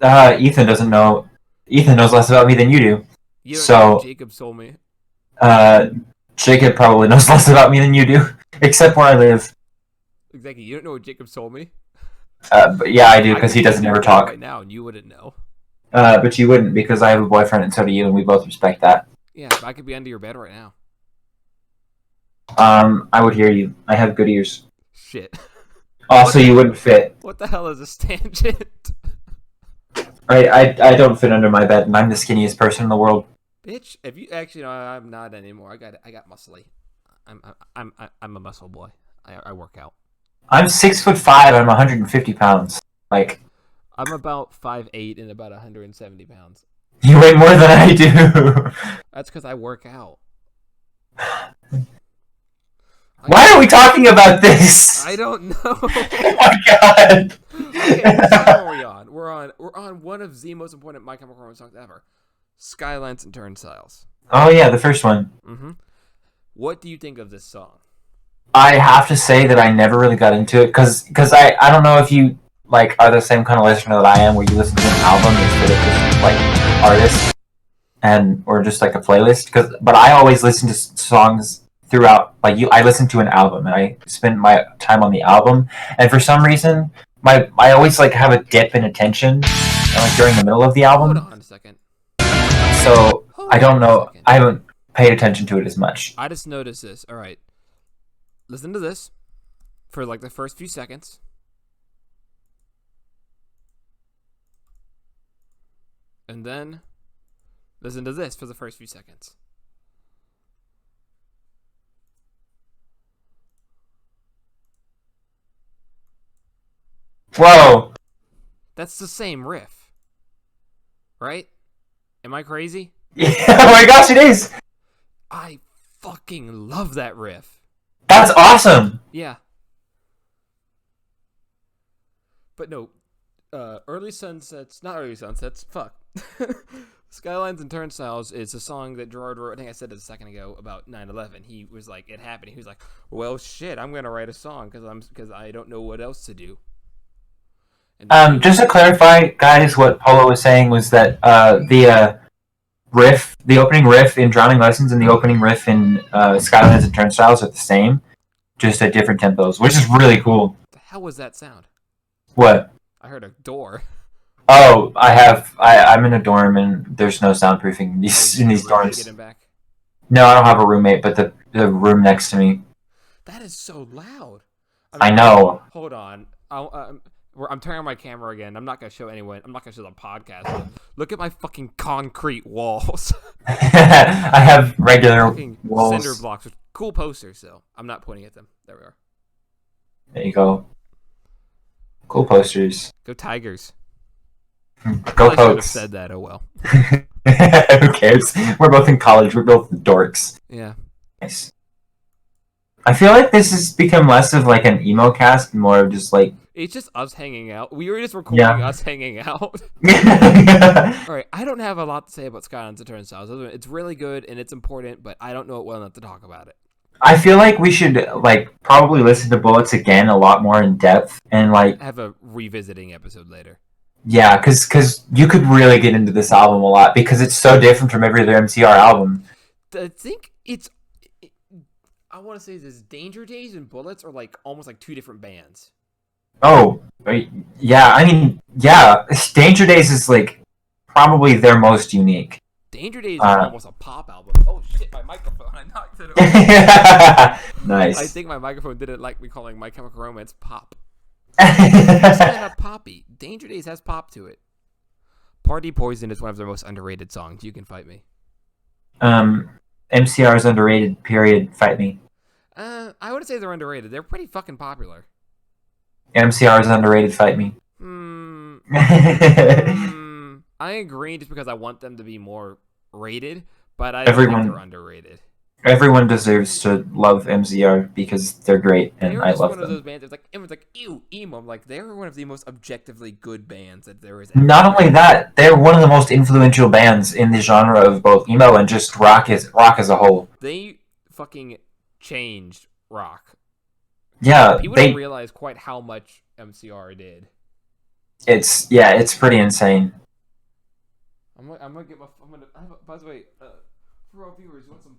B: Ethan doesn't know. Ethan knows less about me than you do.
A: You don't know what Jacob sold me.
B: Jacob probably knows less about me than you do, except where I live.
A: Exactly. You don't know what Jacob sold me.
B: But yeah, I do, because he doesn't ever talk.
A: Right now, and you wouldn't know.
B: But you wouldn't, because I have a boyfriend and so do you, and we both respect that.
A: Yeah, I could be under your bed right now.
B: I would hear you. I have good ears.
A: Shit.
B: Also, you wouldn't fit.
A: What the hell is this tangent?
B: I don't fit under my bed, and I'm the skinniest person in the world.
A: Bitch, if you actually, no, I'm not anymore. I got muscly. I'm a muscle boy. I work out.
B: I'm 6'5". I'm 150 pounds. Like,
A: I'm about 5'8" and about 170 pounds.
B: you weigh more than I do.
A: That's because I work out.
B: Why are we talking about this?
A: I don't know.
B: Oh my god.
A: Okay, what song are we on? We're on one of the most important My Chemical Romance songs ever, "Skylines and Turnstiles."
B: Oh yeah, the first one.
A: Mm-hmm. What do you think of this song?
B: I have to say that I never really got into it because I don't know if you like are the same kind of listener that I am, where you listen to an album instead of just like artists or just like a playlist. But I always listen to songs throughout. Like I listen to an album and I spend my time on the album. And for some reason, I always like have a dip in attention like during the middle of the album.
A: Hold on a second.
B: So I don't know. I haven't paid attention to it as much.
A: I just noticed this. All right. Listen to this for like the first few seconds. And then listen to this for the first few seconds.
B: Whoa.
A: That's the same riff. Right? Am I crazy?
B: Yeah, oh my gosh, it is.
A: I fucking love that riff.
B: That's awesome.
A: Yeah. But no, not early sunsets, fuck. Skylines and Turnstiles is a song that Gerard wrote, I think I said it a second ago, about 9/11. He was like, it happened. He was like, well, shit, I'm going to write a song because I don't know what else to do.
B: Just to clarify, guys, what Polo was saying was that the opening riff in Drowning Lessons and the opening riff in Skylines and Turnstiles are the same, just at different tempos, which is really cool.
A: What the hell was that sound?
B: What?
A: I heard a door.
B: Oh, I'm in a dorm and there's no soundproofing in these dorms.
A: Get him back?
B: No, I don't have a roommate, but the room next to me.
A: That is so loud.
B: I know.
A: Hold on. I'm turning on my camera again. I'm not gonna show anyone. I'm not gonna show the podcast. But look at my fucking concrete walls.
B: I have regular walls.
A: Cinder blocks with cool posters. Though I'm not pointing at them. There we are.
B: There you go. Cool posters.
A: Go Tigers.
B: Go
A: I should have
B: Pokes.
A: said that. Oh well.
B: Who cares? We're both in college. We're both dorks.
A: Yeah.
B: Nice. I feel like this has become less of like an emo cast, more of just like
A: it's just us hanging out. We were just recording us hanging out. All right, I don't have a lot to say about Skylines and Turnstiles. It's really good and it's important, but I don't know it well enough to talk about it.
B: I feel like we should like probably listen to Bullets again a lot more in depth and like
A: have a revisiting episode later.
B: Yeah, because you could really get into this album a lot because it's so different from every other MCR album.
A: I think I want to say this Danger Days and Bullets are like almost like two different bands.
B: Oh, yeah. I mean, yeah. Danger Days is like probably their most unique.
A: Danger Days is almost a pop album. Oh shit, my microphone! I knocked it over.
B: Nice.
A: I think my microphone didn't like me calling My Chemical Romance pop. It's kind of poppy. Danger Days has pop to it. Party Poison is one of their most underrated songs. You can fight me.
B: MCR is underrated. Period. Fight me.
A: I wouldn't say they're underrated. They're pretty fucking popular.
B: MCR is underrated. Fight me.
A: I agree, just because I want them to be more rated, but I don't think they're underrated.
B: Everyone deserves to love MCR because they're great, and I love them. They were just one of those
A: bands. Everyone's like, ew, emo. I'm like, they were one of the most objectively good bands that there is.
B: Not only that, they're one of the most influential bands in the genre of both emo and just rock as a whole.
A: They fucking changed rock.
B: Yeah,
A: people don't realize quite how much MCR did.
B: It's pretty insane.
A: I'm gonna get my. By the way, for our viewers, you want some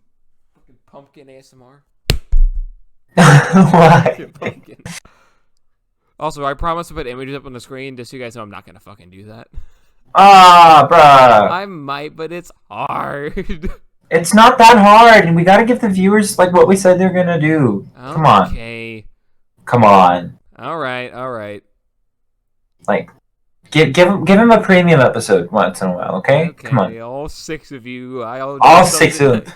A: fucking pumpkin ASMR?
B: Why?
A: Pumpkin. Also, I promise to put images up on the screen just so you guys know I'm not gonna fucking do that.
B: Ah, bruh.
A: I might, but it's hard.
B: It's not that hard, and we gotta give the viewers like what we said they're gonna do. Come on.
A: Okay.
B: Come on.
A: All right.
B: Like, give him a premium episode once in a while, okay? Come on.
A: All 6 of you.
B: All 6 of them.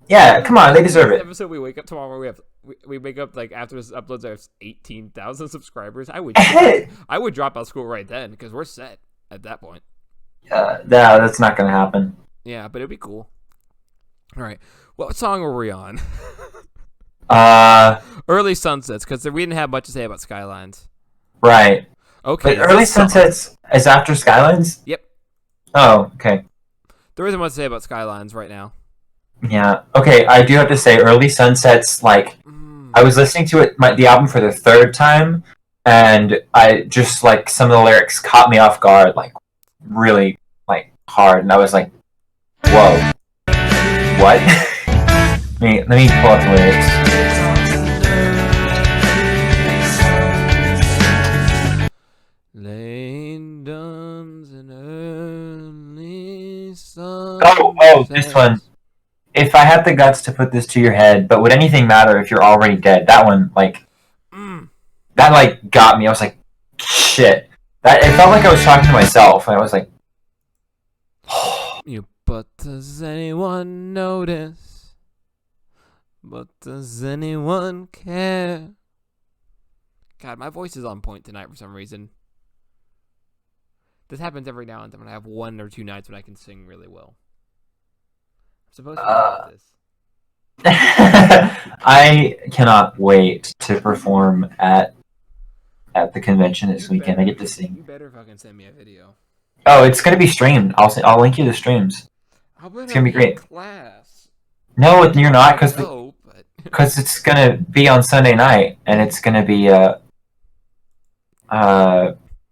B: Yeah, come on, they deserve it.
A: Episode we wake up tomorrow. We wake up like after this uploads. I have 18,000 subscribers. I would drop out of school right then because we're set at that point.
B: That's not gonna happen.
A: Yeah, but it'd be cool. All right, what song were we on? Early Sunsets, because we didn't have much to say about Skylines.
B: Right.
A: Okay.
B: But Early Sunsets is after Skylines?
A: Yep.
B: Oh, okay.
A: There isn't much to say about Skylines right now.
B: Yeah. Okay, I do have to say, Early Sunsets, like, I was listening to the album for the 3rd time, and I just, like, some of the lyrics caught me off guard, like, really, like, hard, and I was like, whoa. What? let me pull up the lyrics.
A: Lane dawns and early sun.
B: Oh, this one. If I had the guts to put this to your head, but would anything matter if you're already dead? That one, like, that, like, got me. I was like, shit. It felt like I was talking to myself, and I was like,
A: but does anyone notice? But does anyone care? God, my voice is on point tonight for some reason. This happens every now and then when I have 1 or 2 nights when I can sing really well. I'm supposed to be good at this.
B: I cannot wait to perform at the convention this weekend. I get to sing.
A: You better fucking send me a video.
B: Oh, it's gonna be streamed. I'll link you the streams. It's gonna be great.
A: Class.
B: No, you're not, because it's gonna be on Sunday night, and it's gonna be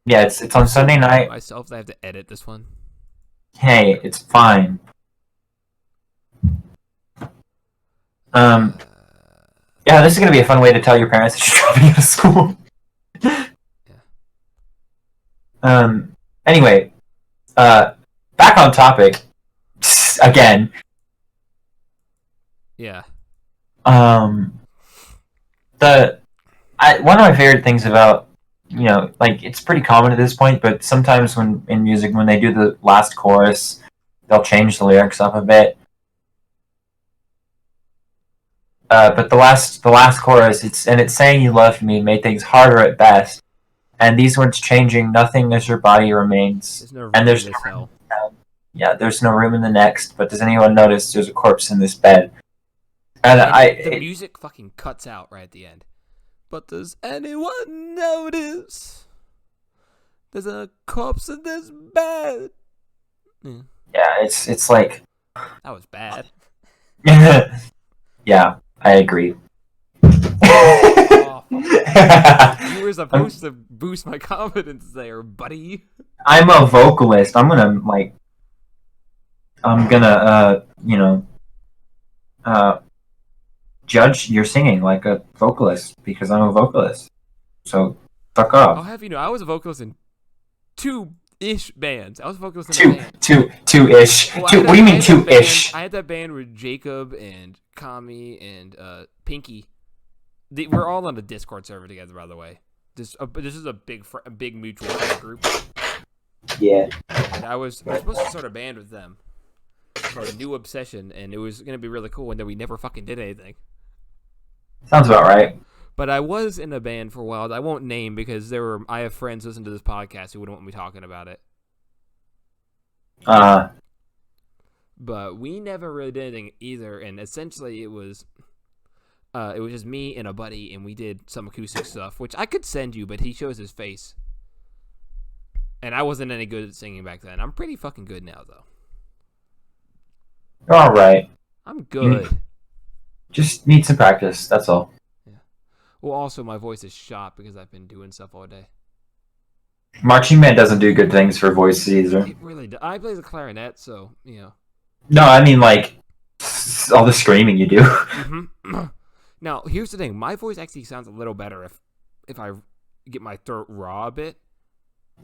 B: yeah, it's on Sunday night.
A: Myself, I have to edit this one.
B: Hey, it's fine. Yeah, this is gonna be a fun way to tell your parents that you're dropping out of school. Yeah. Anyway, back on topic. Again.
A: Yeah.
B: One of my favorite things about, like, it's pretty common at this point, but sometimes in music, when they do the last chorus, they'll change the lyrics up a bit. But the last chorus, it's saying you love me, made things harder at best. And these words changing, nothing as your body remains.
A: There's no room
B: and there's
A: in
B: no
A: this hell.
B: Yeah, there's no room in the next, but does anyone notice there's a corpse in this bed? And
A: the music fucking cuts out right at the end. But does anyone notice there's a corpse in this bed?
B: Yeah, it's like...
A: That was bad.
B: Yeah, I agree.
A: You were supposed to boost my confidence there, buddy.
B: I'm a vocalist. I'm gonna judge your singing like a vocalist because I'm a vocalist. So fuck off.
A: I'll have you know, I was a vocalist in 2-ish bands. I was a vocalist in a band.
B: Two-ish. What do you mean 2-ish?
A: I had that band with Jacob and Kami and Pinky. We're all on the Discord server together, by the way. This is a big mutual friend group.
B: Yeah.
A: And I was supposed to start a band with them for a new obsession, and it was gonna be really cool. And then we never fucking did anything.
B: Sounds about right.
A: But I was in a band for a while. I won't name because I have friends listen to this podcast who wouldn't want me talking about it. But we never really did anything either, and essentially it was just me and a buddy, and we did some acoustic stuff, which I could send you, but he shows his face. And I wasn't any good at singing back then. I'm pretty fucking good now, though.
B: All right.
A: I'm good.
B: Just need some practice, that's all.
A: Yeah. Well, also, my voice is shot because I've been doing stuff all day.
B: Marching band doesn't do good things for voices either.
A: It really does. I play the clarinet, so, you know.
B: No, I mean, like, all the screaming you do.
A: Mm-hmm. Now, here's the thing. My voice actually sounds a little better if I get my throat raw a bit.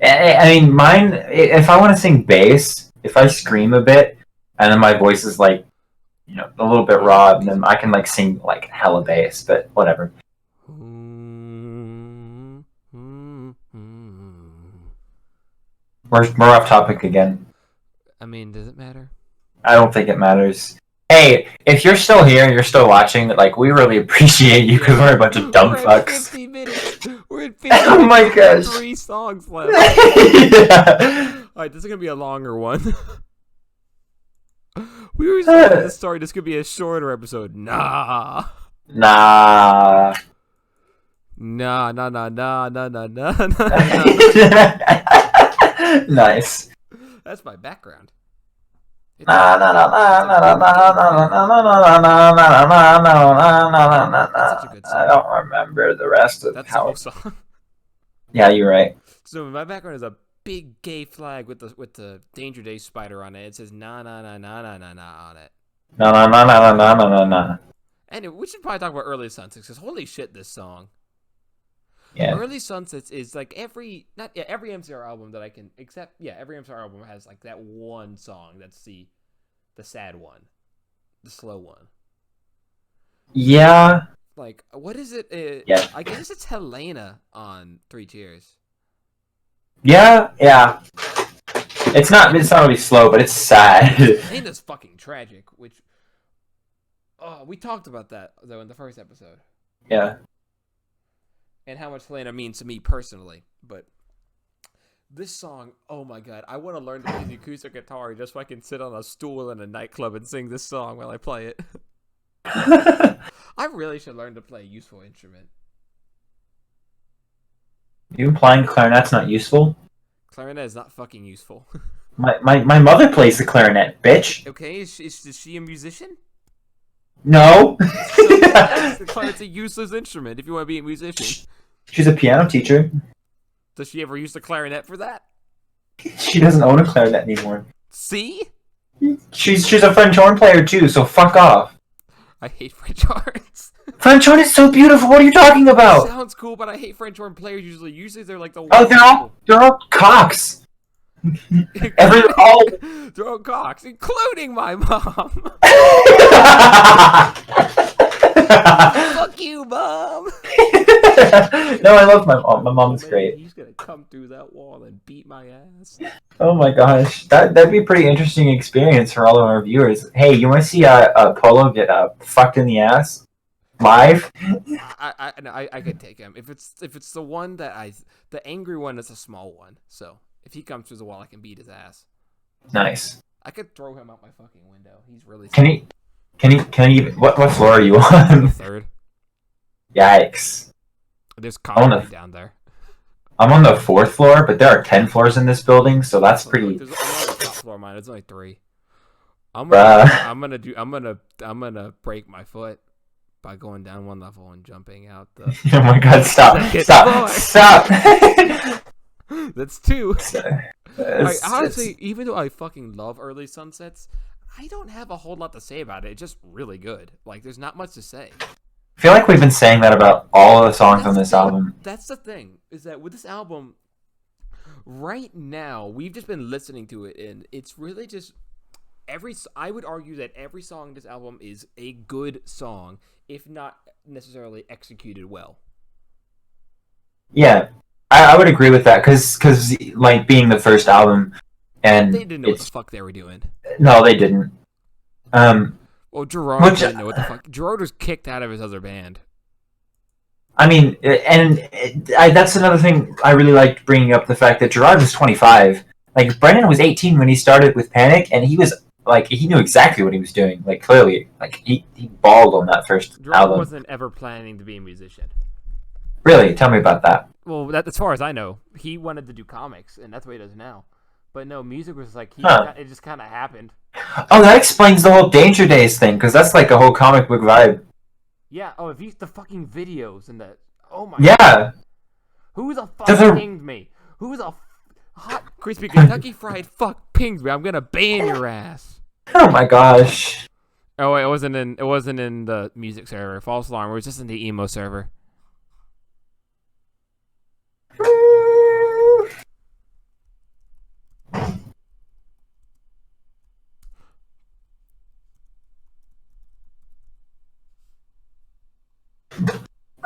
B: I mean, mine, if I want to sing bass, if I scream a bit, and then my voice is, like, a little bit raw, and then I can like sing like hella bass, but whatever. We're off topic again.
A: I mean, does it matter?
B: I don't think it matters. Hey, if you're still here and you're still watching, like we really appreciate you because we're a bunch of dumb fucks.
A: 50 minutes. We're at 50
B: Oh
A: minutes.
B: my gosh.
A: 3 songs left.
B: Yeah.
A: All right, this is gonna be a longer one. We were saying this story. This could be a shorter episode. Nah.
B: Nah.
A: Nah.
B: Nice.
A: That's my background.
B: I don't remember the rest of
A: That's
B: how.
A: the whole song.
B: Yeah, you're right.
A: So my background is a big gay flag with the Danger Day spider on it. It says na na na na na na na on it.
B: No.
A: And we should probably talk about Early Sunsets because holy shit, this song.
B: Yeah.
A: Early Sunsets is like every MCR album that I can except every MCR album has like that one song that's the sad one, the slow one.
B: Yeah.
A: Like what is it?
B: Yeah.
A: I guess it's Helena on Three Cheers.
B: Yeah. It's not really slow, but it's sad.
A: Helena's fucking tragic. Which we talked about that though in the first episode.
B: Yeah.
A: And how much Helena means to me personally, but this song, oh my god, I want to learn to play the acoustic guitar just so I can sit on a stool in a nightclub and sing this song while I play it. I really should learn to play a useful instrument.
B: You implying clarinet's not useful?
A: Clarinet is not fucking useful.
B: My mother plays the clarinet, bitch.
A: Okay, is she a musician?
B: No.
A: The clarinet's a useless instrument if you want to be a musician.
B: She's a piano teacher.
A: Does she ever use the clarinet for that?
B: She doesn't own a clarinet anymore.
A: See?
B: She's a French horn player too, so fuck off.
A: I hate French horns.
B: French horn is so beautiful. What are you talking about?
A: Sounds cool, but I hate French horn players usually. Usually they're like the
B: they're all cocks.
A: They're all cocks, including my mom. Fuck you, mom.
B: No, I love my mom. My mom's great.
A: He's gonna come through that wall and beat my ass.
B: Oh my gosh, that'd be a pretty interesting experience for all of our viewers. Hey, you want to see a Polo get fucked in the ass live?
A: I could take him if it's the one that the angry one is a small one. So if he comes through the wall, I can beat his ass.
B: Nice.
A: I could throw him out my fucking window. He's really.
B: Can he? What floor are you on?
A: The third.
B: Yikes.
A: There's concrete down there.
B: I'm on the 4th floor, but there are 10 floors in this building, so that's pretty.
A: I'm on the top floor of mine. It's only 3. I'm gonna break my foot by going down one level and jumping out the.
B: Oh my god! Stop!
A: That's 2. Honestly, even though I fucking love Early Sunsets, I don't have a whole lot to say about it. It's just really good. Like, there's not much to say.
B: I feel like we've been saying that about all of the songs on this album.
A: That's the thing, is that with this album, right now, we've just been listening to it, and it's really just I would argue that every song in this album is a good song, if not necessarily executed well.
B: Yeah, I would agree with that, because like, being the first album, and
A: they didn't know what the fuck they were doing.
B: No, they didn't.
A: Well, Gerard didn't know what the fuck. Gerard was kicked out of his other band.
B: I mean, that's another thing I really liked bringing up, the fact that Gerard was 25. Like, Brennan was 18 when he started with Panic, and he was, like, he knew exactly what he was doing. Like, clearly, like, he balled on that first
A: Gerard
B: album.
A: Wasn't ever planning to be a musician.
B: Really? Tell me about that.
A: Well, as far as I know, he wanted to do comics, and that's what he does now. But no, music was like, it just kind of happened.
B: Oh, that explains the whole Danger Days thing, because that's like a whole comic book vibe.
A: Yeah, if he's the fucking videos and the... Oh my
B: god.
A: Yeah. Who the fuck pinged me? Who the hot, crispy Kentucky Fried fuck pinged me? I'm gonna ban your ass.
B: Oh my gosh.
A: Oh wait, it wasn't in the music server. False alarm. It was just in the emo server.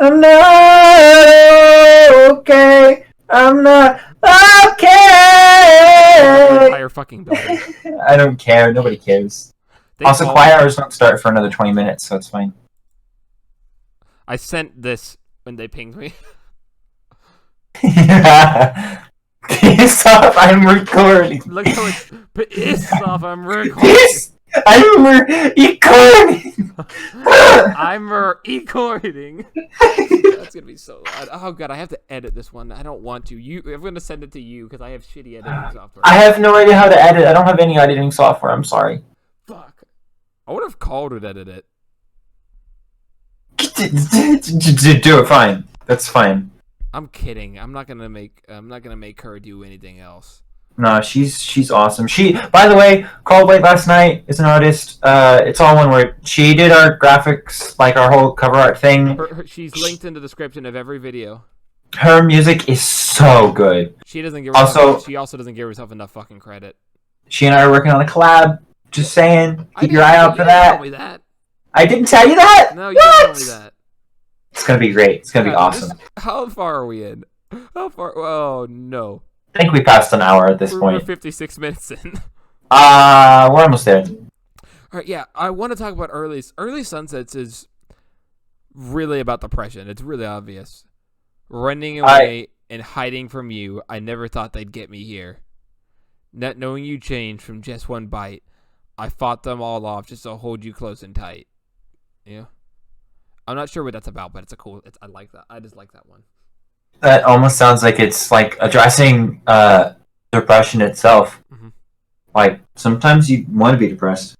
B: I'm not okay. I'm not
A: The
B: okay.
A: entire fucking building.
B: I don't care. Nobody cares. Also, quiet hours don't start for another 20 minutes, so it's fine.
A: I sent this when they pinged me.
B: Yeah. Piss off, I'm recording.
A: Look how it's piss off. I'm recording.
B: Piss, I'm recording.
A: I'm recording. That's gonna be so loud. Oh god, I have to edit this one. I don't want to. I'm gonna send it to you because I have shitty editing software.
B: I have no idea how to edit. I don't have any editing software. I'm sorry.
A: Fuck. I would have called would edit it.
B: Do it. Fine. That's fine.
A: I'm kidding. I'm not gonna make her do anything else.
B: No, she's awesome. By the way, called late last night is an artist. It's all one word. She did our graphics, like our whole cover art thing.
A: She's linked in the description of every video.
B: Her music is so good.
A: She also doesn't give herself enough fucking credit.
B: She and I are working on a collab. Just saying, keep your eye out for that.
A: Tell me that.
B: I didn't tell you that.
A: No, you didn't tell me that.
B: It's gonna be great. It's gonna be awesome.
A: How far are we in? How far? Oh no.
B: I think we passed an hour at this point.
A: We're 56 minutes in.
B: We're almost there.
A: Alright, yeah, I want to talk about early sunsets is really about depression. It's really obvious. Running away and hiding from you. I never thought they'd get me here. Not knowing you changed from just one bite. I fought them all off just to hold you close and tight. Yeah. I'm not sure what that's about, but I like that. I just like that one.
B: That almost sounds like it's like addressing depression itself.
A: Mm-hmm.
B: Like sometimes you want to be depressed,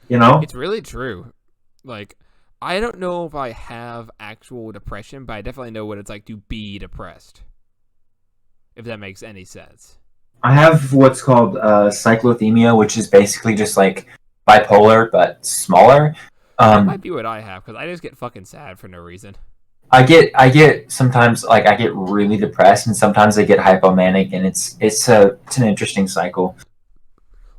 B: you know?
A: It's really true. Like I don't know if I have actual depression, but I definitely know what it's like to be depressed. If that makes any sense.
B: I have what's called cyclothymia, which is basically just like bipolar but smaller.
A: That might be what I have because I just get fucking sad for no reason.
B: I get sometimes like I get really depressed, and sometimes I get hypomanic, and it's an interesting cycle.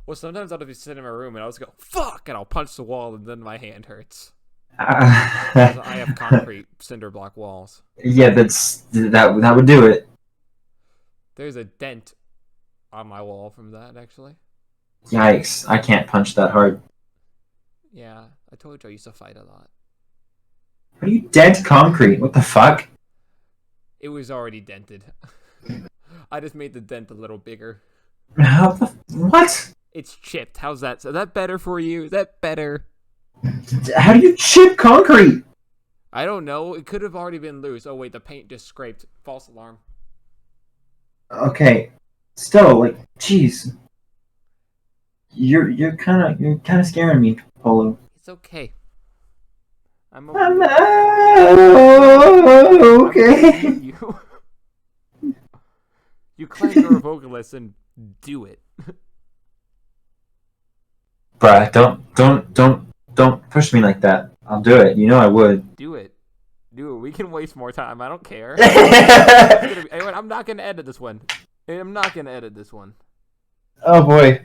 A: Well, sometimes I'll just sit in my room and I'll just go fuck, and I'll punch the wall, and then my hand hurts. I have concrete cinder block walls.
B: Yeah, that would do it.
A: There's a dent on my wall from that actually.
B: Yikes! I can't punch that hard.
A: Yeah, I told you I used to fight a lot.
B: How do you dent concrete? What the fuck?
A: It was already dented. I just made the dent a little bigger.
B: What?
A: It's chipped. How's that? So that better for you? Is that better?
B: How do you chip concrete?
A: I don't know. It could have already been loose. Oh wait, the paint just scraped. False alarm.
B: Okay. Still, like, jeez. You're kind of scaring me, Polo.
A: It's okay. I'm
B: okay.
A: You claim you're a vocalist and do it.
B: Bruh, don't push me like that. I'll do it. You know I would.
A: Do it. We can waste more time. I don't care. I'm not gonna edit this one.
B: Oh boy.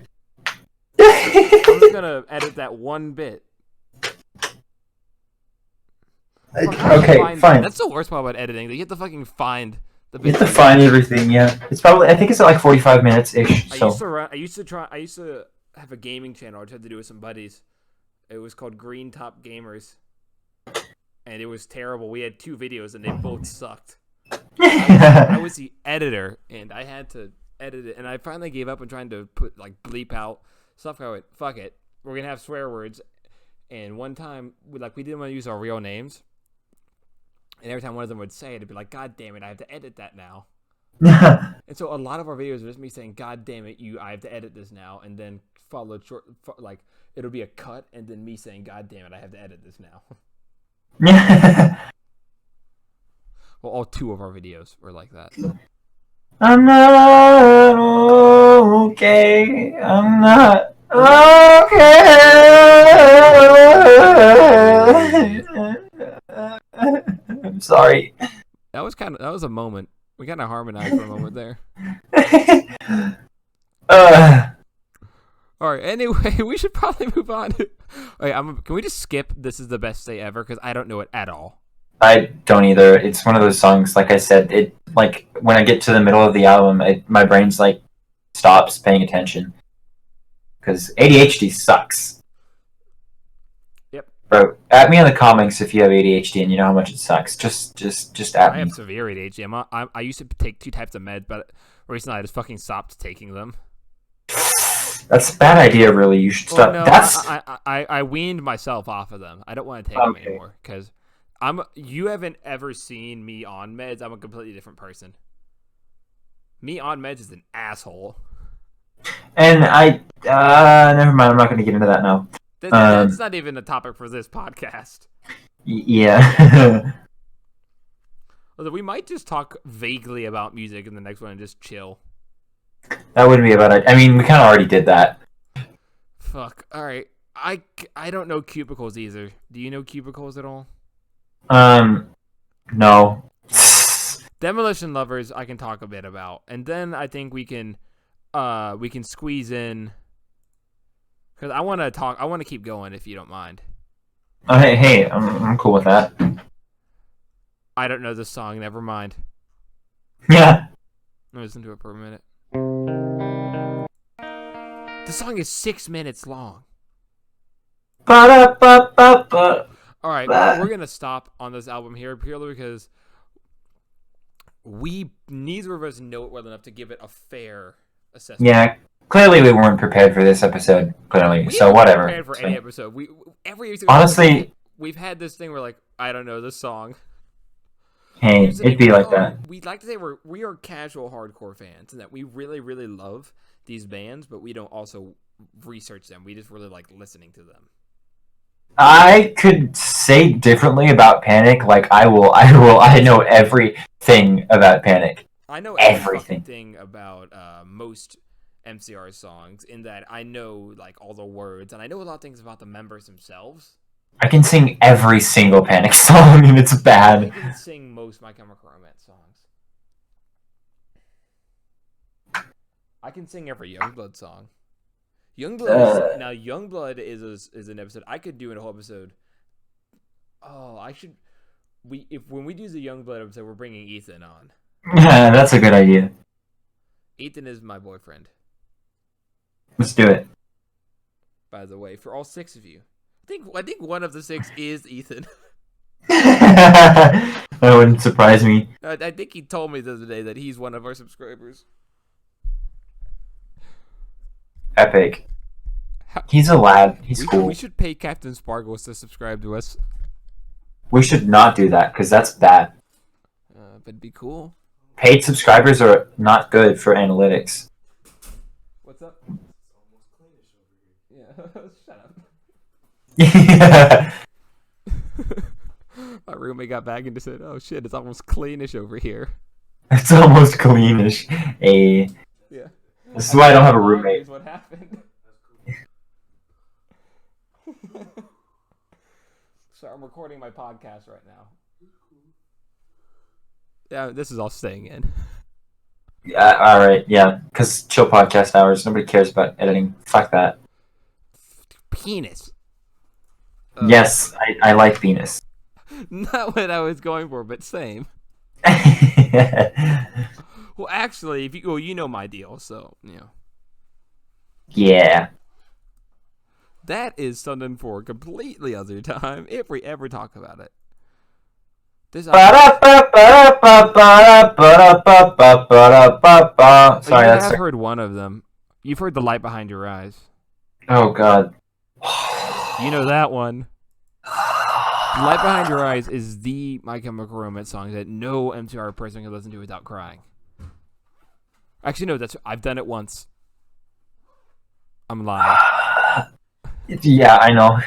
A: I'm just gonna edit that one bit.
B: Okay, fine.
A: That's the worst part about editing. You have to fucking find the
B: You
A: bit.
B: have to find everything, yeah. It's probably, I think it's at like 45 minutes ish. So.
A: I used to have a gaming channel I tried to do with some buddies. It was called Green Top Gamers. And it was terrible. We had 2 videos and they both sucked. I was the editor and I had to edit it, and I finally gave up on trying to bleep out stuff. I went, fuck it. We're gonna have swear words. And one time we didn't want to use our real names. And every time one of them would say it, it'd be like, God damn it, I have to edit that now. And so a lot of our videos were just me saying, God damn it, I have to edit this now. And then followed short, it'll be a cut, and then me saying, God damn it, I have to edit this now. Well, all 2 of our videos were like that.
B: I'm not okay. I'm not okay. I'm sorry.
A: That was a moment. We kind of harmonized for a moment there. All right. Anyway, we should probably move on. All right, can we just skip "This is the best day ever" because I don't know it at all.
B: I don't either. It's one of those songs, like I said, it like when I get to the middle of the album, my brain's like stops paying attention because ADHD sucks.
A: Yep.
B: Bro, at me in the comments if you have ADHD and you know how much it sucks. Just at
A: I
B: me.
A: have severe ADHD. I used to take 2 types of meds, but recently I just fucking stopped taking them.
B: That's a bad idea, really. You should stop.
A: No,
B: That's
A: I weaned myself off of them. I don't want to take them
B: okay.
A: anymore because you haven't ever seen me on meds. I'm a completely different person. Me on meds is an asshole.
B: And never mind. I'm not going to get into that now.
A: That's not even a topic for this podcast.
B: Yeah.
A: Although we might just talk vaguely about music in the next one and just chill.
B: That wouldn't be a bad idea. I mean, we kind of already did that.
A: Fuck. All right. I don't know cubicles either. Do you know cubicles at all?
B: No.
A: Demolition Lovers I can talk a bit about. And then I think we can squeeze in cuz I want to keep going if you don't mind.
B: Oh, hey, I'm cool with that.
A: I don't know this song, never mind.
B: Yeah.
A: I'll listen to it for a minute. The song is 6 minutes long.
B: Ba-da-ba-ba-ba.
A: All right, we're going to stop on this album here purely because neither of us know it well enough to give it a fair assessment.
B: Yeah, clearly we weren't prepared for this episode. Clearly, so whatever.
A: Prepared for any episode. Every episode
B: honestly,
A: we've had this thing where like I don't know this song.
B: Hey, it'd be like that.
A: We'd like to say we are casual hardcore fans and that we really really love these bands, but we don't also research them. We just really like listening to them.
B: I could say differently about Panic. Like I know everything about Panic.
A: I know everything about most MCR songs in that I know like all the words and I know a lot of things about the members themselves.
B: I can sing every single Panic song and it's bad.
A: I can sing most My Chemical Romance songs. I can sing every Youngblood song. Youngblood is an episode I could do in a whole episode. Oh, when we do the Youngblood episode, we're bringing Ethan on.
B: Yeah, that's a good idea.
A: Ethan is my boyfriend.
B: Let's do it.
A: By the way, for all 6 of you, I think one of the 6 is Ethan.
B: That wouldn't surprise me.
A: I think he told me the other day that he's one of our subscribers.
B: Epic. He's a lad. He's cool.
A: We should pay Captain Sparkles to subscribe to us.
B: We should not do that because that's bad.
A: But it'd be cool.
B: Paid subscribers are not good for analytics.
A: What's up? Yeah, shut up.
B: Yeah.
A: My roommate got back and just said, "Oh shit, it's almost cleanish over here."
B: It's almost cleanish. Hey.
A: Yeah.
B: This is why I don't have a roommate.
A: What happened? So I'm recording my podcast right now. Yeah, this is all staying in.
B: Yeah, alright, yeah. Because chill podcast hours, nobody cares about editing. Fuck that.
A: Penis.
B: Yes, I like Venus.
A: Not what I was going for, but same. Well, actually, you know my deal, so
B: Yeah.
A: That is something for a completely other time if we ever talk about it. Sorry, I've heard one of them. You've heard The Light Behind Your Eyes.
B: Oh god.
A: You know that one. The Light Behind Your Eyes is the My Chemical Romance song that no MCR person can listen to without crying. Actually, no, I've done it once. I'm lying.
B: Yeah, I know.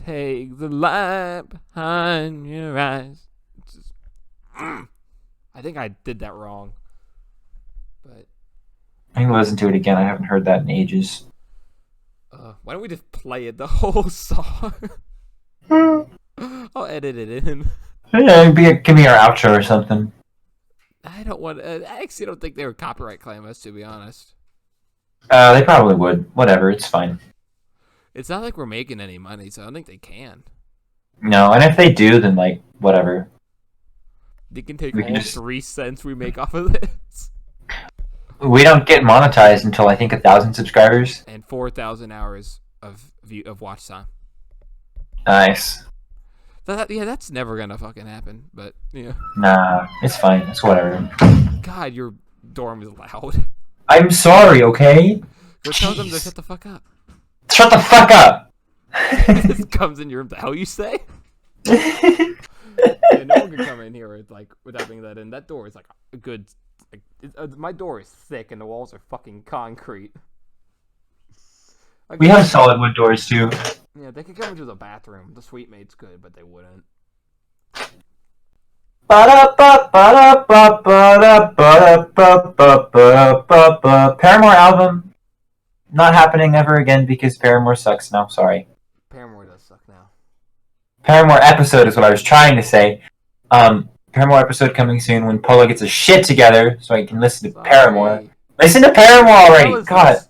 A: Take the light behind your eyes. I think I did that wrong. But
B: I can listen to it again. I haven't heard that in ages.
A: why don't we just play it the whole song? I'll edit it in.
B: Yeah, give me our outro or something.
A: I don't want. I actually don't think they would copyright claim us, to be honest.
B: They probably would. Whatever, it's fine.
A: It's not like we're making any money, so I don't think they can.
B: No, and if they do, then like whatever.
A: They can take
B: We can
A: all
B: just-
A: 3 cents we make off of this.
B: We don't get monetized until I think 1,000 subscribers.
A: And 4,000 hours of watch time.
B: Nice.
A: Yeah, that's never gonna fucking happen. But yeah.
B: Nah, it's fine. It's whatever.
A: God, your dorm is loud.
B: I'm sorry, okay?
A: Go tell them to shut the fuck up.
B: Shut the fuck up!
A: This comes in your room. The hell you say? Yeah, no one can come in here without being let in. That door is like a good. My door is thick and the walls are fucking concrete.
B: We have solid wood doors too.
A: Yeah, they could come into the bathroom. The suite mate's good, but they wouldn't.
B: Paramore album not happening ever again because Paramore sucks now. Sorry.
A: Paramore does suck now.
B: Paramore episode is what I was trying to say. Paramore episode coming soon when Polo gets his shit together so I can listen to Paramore. Listen to Paramore already. God.
A: This?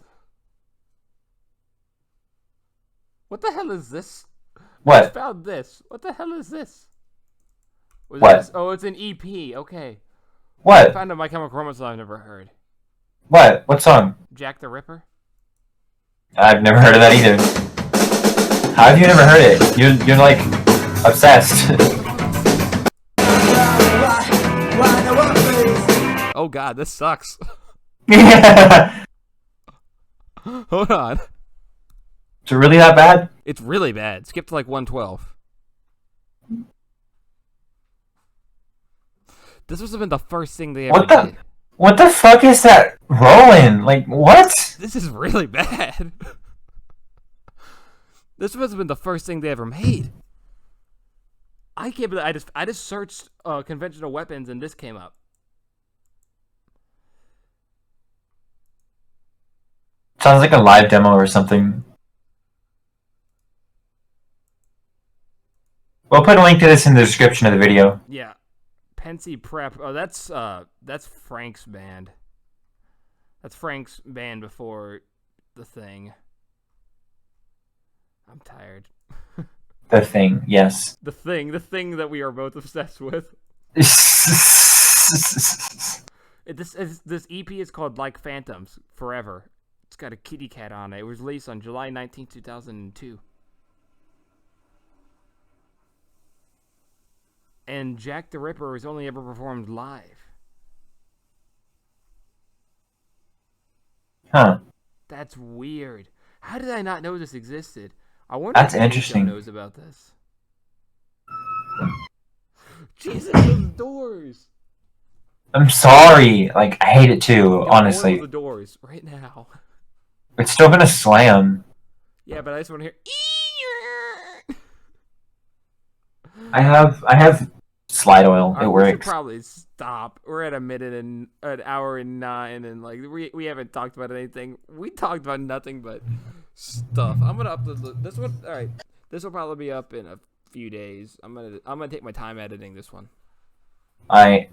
A: What the hell is this? I
B: What?
A: found this. What the hell is this?
B: What?
A: This? Oh, it's an EP. Okay. I
B: What?
A: found a My Chemical Romance song I've never heard.
B: What? What song?
A: Jack the Ripper?
B: I've never heard of that either. How have you never heard it? You're like obsessed.
A: Oh god, this sucks.
B: Yeah.
A: Hold on.
B: Is it really that bad?
A: It's really bad. Skip to like 112. This must have been the first thing they ever did.
B: What the fuck is that rolling? Like, what?
A: This is really bad. This must have been the first thing they ever made. I can't believe I just searched conventional weapons and this came up.
B: Sounds like a live demo or something. We'll put a link to this in the description of the video.
A: Yeah. Pensy Prep. Oh, that's Frank's band. That's Frank's band before the thing. I'm tired.
B: The thing, yes.
A: The thing that we are both obsessed with. This EP is called Like Phantoms Forever. It's got a kitty cat on it. It was released on July 19, 2002. And Jack the Ripper was only ever performed live.
B: Huh.
A: That's weird. How did I not know this existed? I wonder
B: That's
A: if
B: interesting.
A: knows about this. Jesus, those doors.
B: I'm sorry. Like, I hate it too,
A: Yeah,
B: honestly.
A: oil the doors right now.
B: It's still gonna slam.
A: Yeah, but I just want to hear.
B: I have slide oil. It
A: We should
B: works.
A: probably stop. We're at an hour and 9, and like we haven't talked about anything. We talked about nothing but stuff. I'm gonna upload this one. All right, this will probably be up in a few days. I'm gonna take my time editing this one.
B: Alright.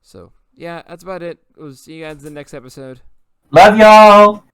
A: So yeah, that's about it. We'll see you guys in the next episode.
B: Love y'all!